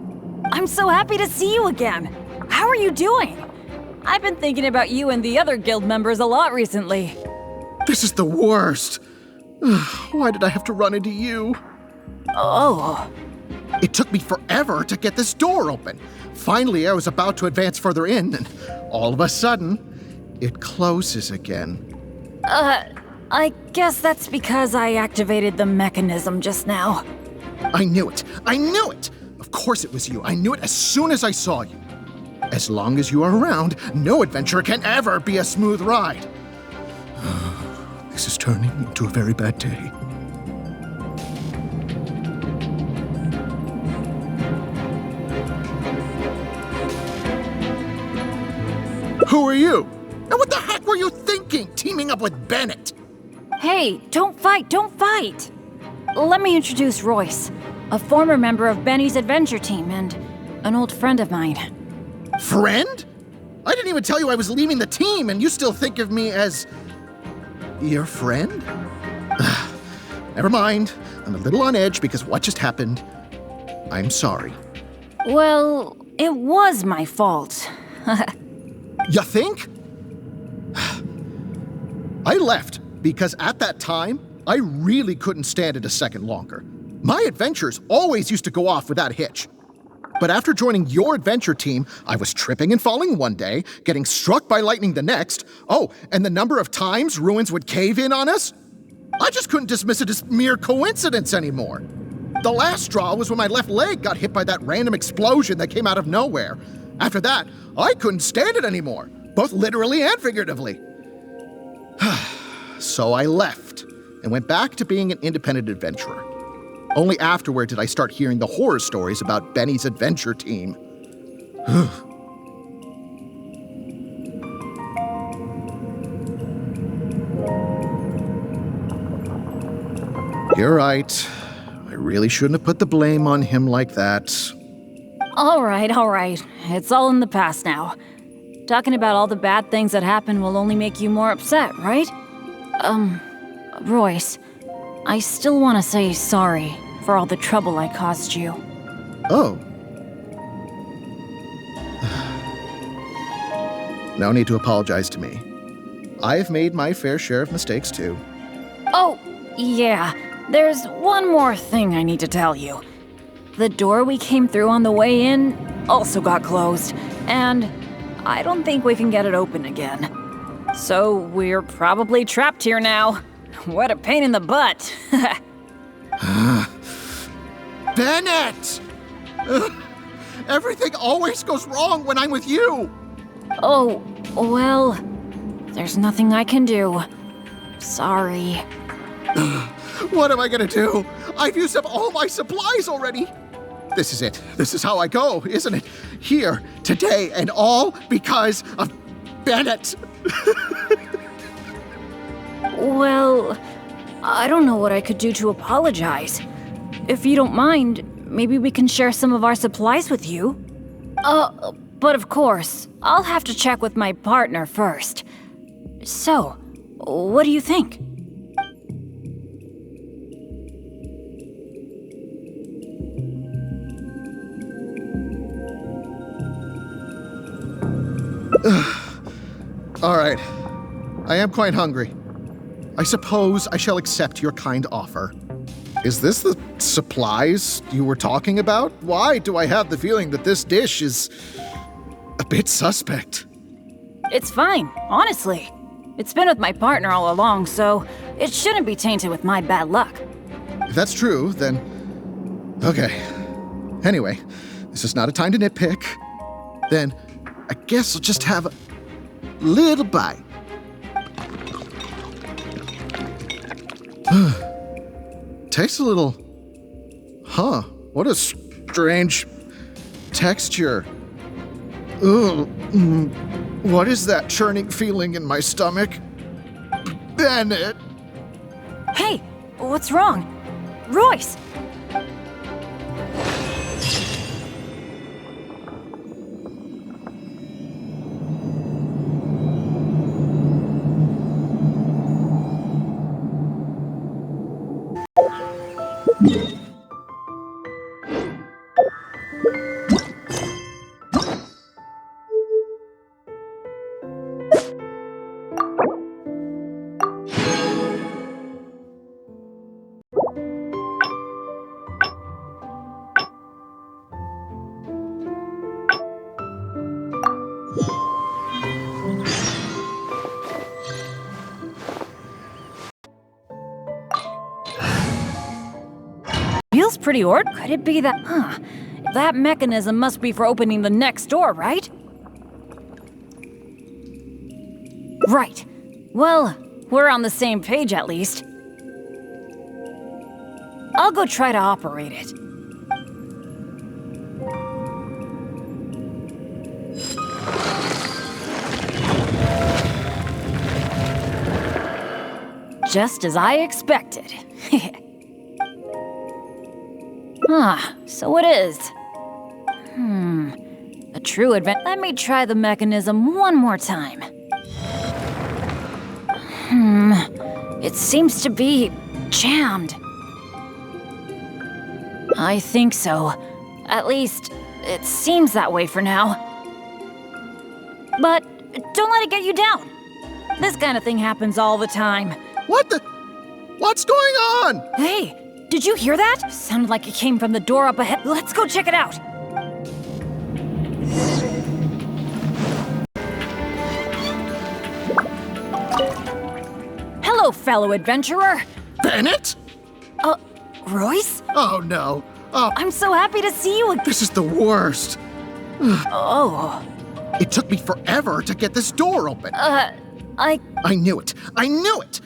I'm so happy to see you again. How are you doing? I've been thinking about you and the other guild members a lot recently. This is the worst. Why did I have to run into you? Oh. It took me forever to get this door open. Finally, I was about to advance further in, and all of a sudden, it closes again. I guess that's because I activated the mechanism just now. I knew it! Of course it was you. I knew it as soon as I saw you. As long as you are around, no adventure can ever be a smooth ride. This is turning into a very bad day. Who are you? And what the heck were you thinking, teaming up with Bennett? Hey, don't fight! Let me introduce Royce, a former member of Benny's adventure team and an old friend of mine. Friend? I didn't even tell you I was leaving the team, and you still think of me as... your friend? Never mind. I'm a little on edge because what just happened. I'm sorry. Well, it was my fault. You think? I left because at that time, I really couldn't stand it a second longer. My adventures always used to go off without a hitch. But after joining your adventure team, I was tripping and falling one day, getting struck by lightning the next. Oh, and the number of times ruins would cave in on us? I just couldn't dismiss it as mere coincidence anymore. The last straw was when my left leg got hit by that random explosion that came out of nowhere. After that, I couldn't stand it anymore, both literally and figuratively. So I left and went back to being an independent adventurer. Only afterward did I start hearing the horror stories about Benny's adventure team. You're right. I really shouldn't have put the blame on him like that. All right. It's all in the past now. Talking about all the bad things that happened will only make you more upset, right? Royce, I still want to say sorry for all the trouble I caused you. Oh. No need to apologize to me. I've made my fair share of mistakes too. Oh, yeah. There's one more thing I need to tell you. The door we came through on the way in also got closed, and I don't think we can get it open again. So we're probably trapped here now. What a pain in the butt. Bennett! Everything always goes wrong when I'm with you! Oh, well, there's nothing I can do. Sorry. What am I gonna do? I've used up all my supplies already! This is it. This is how I go, isn't it? Here, today, and all because of Bennett! Well, I don't know what I could do to apologize. If you don't mind, maybe we can share some of our supplies with you. But of course, I'll have to check with my partner first. So, what do you think? All right. I am quite hungry. I suppose I shall accept your kind offer. Is this the supplies you were talking about? Why do I have the feeling that this dish is a bit suspect? It's fine, honestly. It's been with my partner all along, so it shouldn't be tainted with my bad luck. If that's true, then... Okay. Anyway, this is not a time to nitpick. Then I guess I'll just have a little bite. Tastes a little... Huh, what a strange texture. Ugh. What is that churning feeling in my stomach? Bennett! Hey, what's wrong? Royce! Feels pretty ordinary. Could it be that... That mechanism must be for opening the next door, right? Right. Well, we're on the same page at least. I'll go try to operate it. Just as I expected. So it is. A true adventure. Let me try the mechanism one more time. It seems to be jammed. I think so. At least, it seems that way for now. But don't let it get you down. This kind of thing happens all the time. What the? What's going on? Hey! Did you hear that? Sounded like it came from the door up ahead. Let's go check it out. Hello, fellow adventurer. Bennett? Royce? Oh, no. Oh, I'm so happy to see you again. This is the worst. Oh. It took me forever to get this door open. I knew it. I knew it.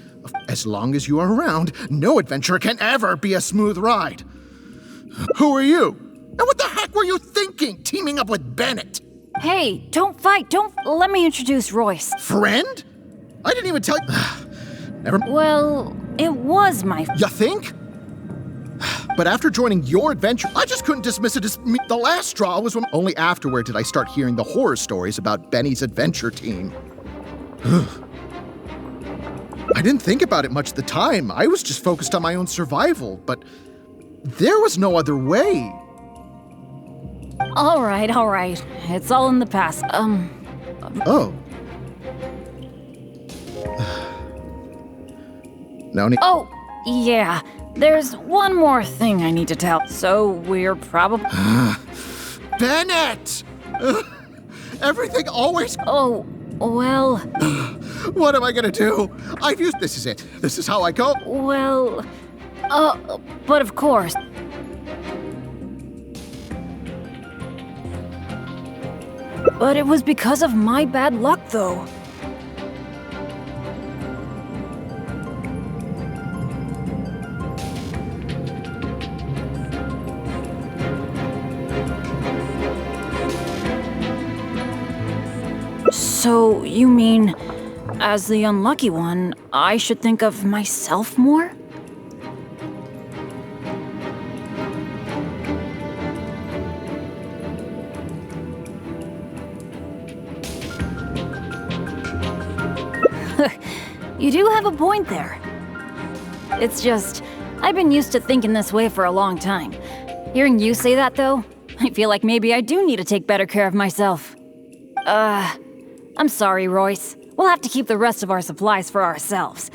As long as you are around, no adventure can ever be a smooth ride. Who are you? And what the heck were you thinking, teaming up with Bennett? Hey, don't fight. Let me introduce Royce. Friend? I didn't even tell you. Never. Well, it was my... You think? But after joining your adventure, I just couldn't dismiss it as me. The last straw was when... Only afterward did I start hearing the horror stories about Benny's adventure team. I didn't think about it much at the time. I was just focused on my own survival, but there was no other way. All right. It's all in the past. Oh. No need. Oh, yeah. There's one more thing I need to tell. So we're probably... Bennett! Everything always... Oh, well... What am I gonna do? I've used... This is it. This is how I go. Well... but of course... But it was because of my bad luck, though. So, you mean, as the unlucky one, I should think of myself more? You do have a point there. It's just, I've been used to thinking this way for a long time. Hearing you say that, though, I feel like maybe I do need to take better care of myself. I'm sorry, Royce. We'll have to keep the rest of our supplies for ourselves.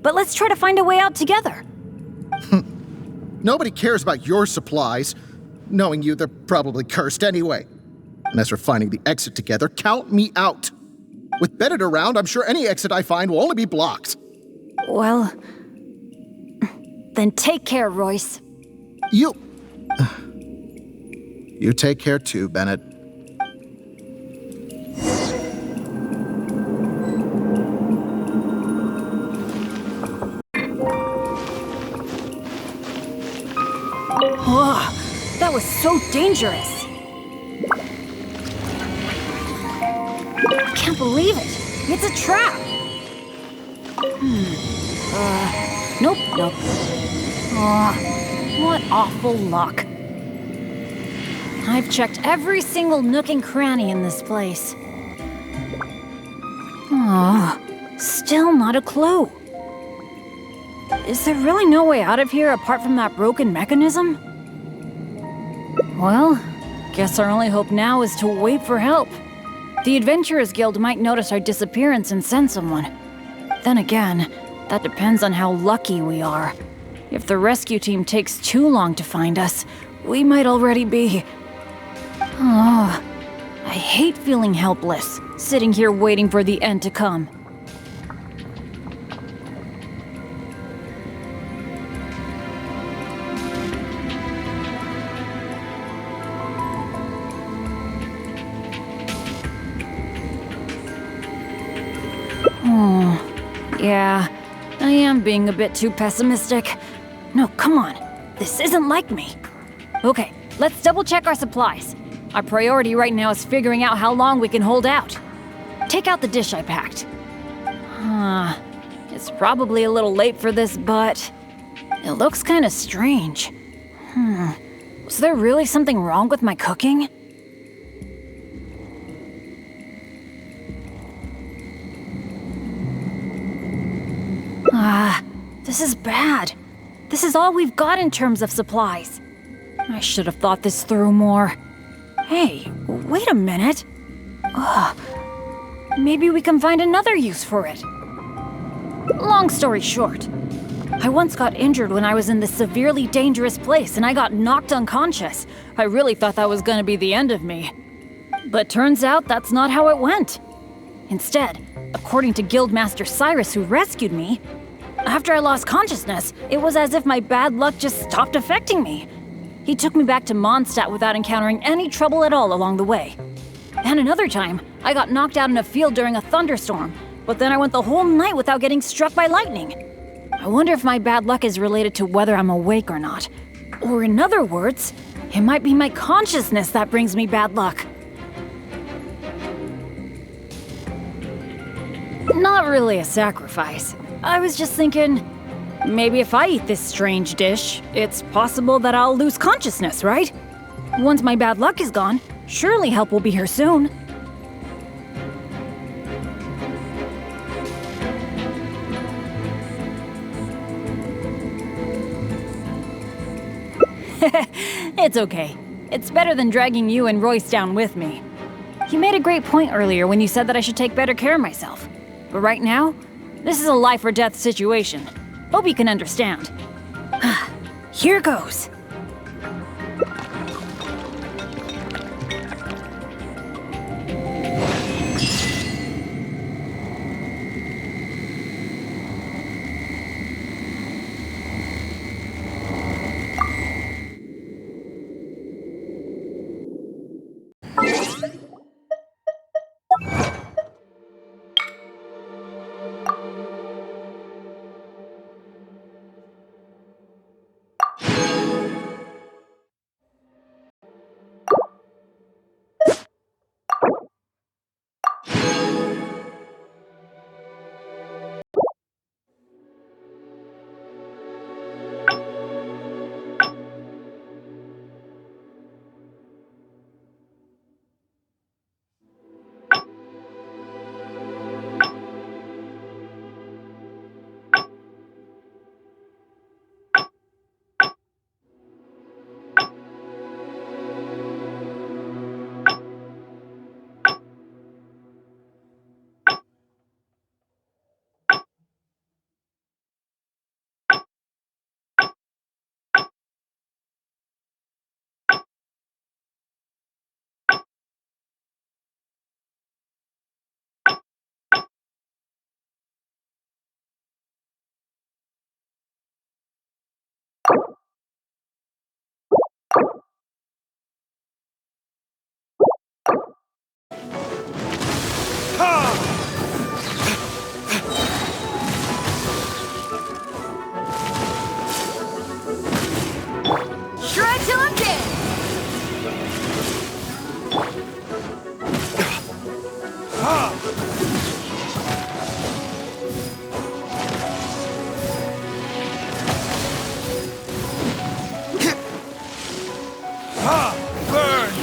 But let's try to find a way out together. Nobody cares about your supplies. Knowing you, they're probably cursed anyway. And as for finding the exit together, count me out. With Bennett around, I'm sure any exit I find will only be blocked. Well, then take care, Royce. You take care too, Bennett. Oh, that was so dangerous. I can't believe it. It's a trap. Nope. Oh, what awful luck. I've checked every single nook and cranny in this place. Oh, still not a clue. Is there really no way out of here apart from that broken mechanism? Well, guess our only hope now is to wait for help. The Adventurers Guild might notice our disappearance and send someone. Then again, that depends on how lucky we are. If the rescue team takes too long to find us, we might already be... Oh, I hate feeling helpless, sitting here waiting for the end to come. Yeah, I am being a bit too pessimistic. No, come on. This isn't like me. Okay, let's double check our supplies. Our priority right now is figuring out how long we can hold out. Take out the dish I packed. It's probably a little late for this, but it looks kind of strange. Was there really something wrong with my cooking? This is bad. This is all we've got in terms of supplies. I should have thought this through more. Hey, wait a minute. Maybe we can find another use for it. Long story short, I once got injured when I was in this severely dangerous place and I got knocked unconscious. I really thought that was gonna be the end of me. But turns out that's not how it went. Instead, according to Guildmaster Cyrus who rescued me, after I lost consciousness, it was as if my bad luck just stopped affecting me. He took me back to Mondstadt without encountering any trouble at all along the way. And another time, I got knocked out in a field during a thunderstorm, but then I went the whole night without getting struck by lightning. I wonder if my bad luck is related to whether I'm awake or not. Or in other words, it might be my consciousness that brings me bad luck. Not really a sacrifice. I was just thinking, maybe if I eat this strange dish, it's possible that I'll lose consciousness, right? Once my bad luck is gone, surely help will be here soon. It's okay. It's better than dragging you and Royce down with me. You made a great point earlier when you said that I should take better care of myself. But right now, this is a life or death situation. Hope you can understand. Here goes. Shred till I'm dead! Burn!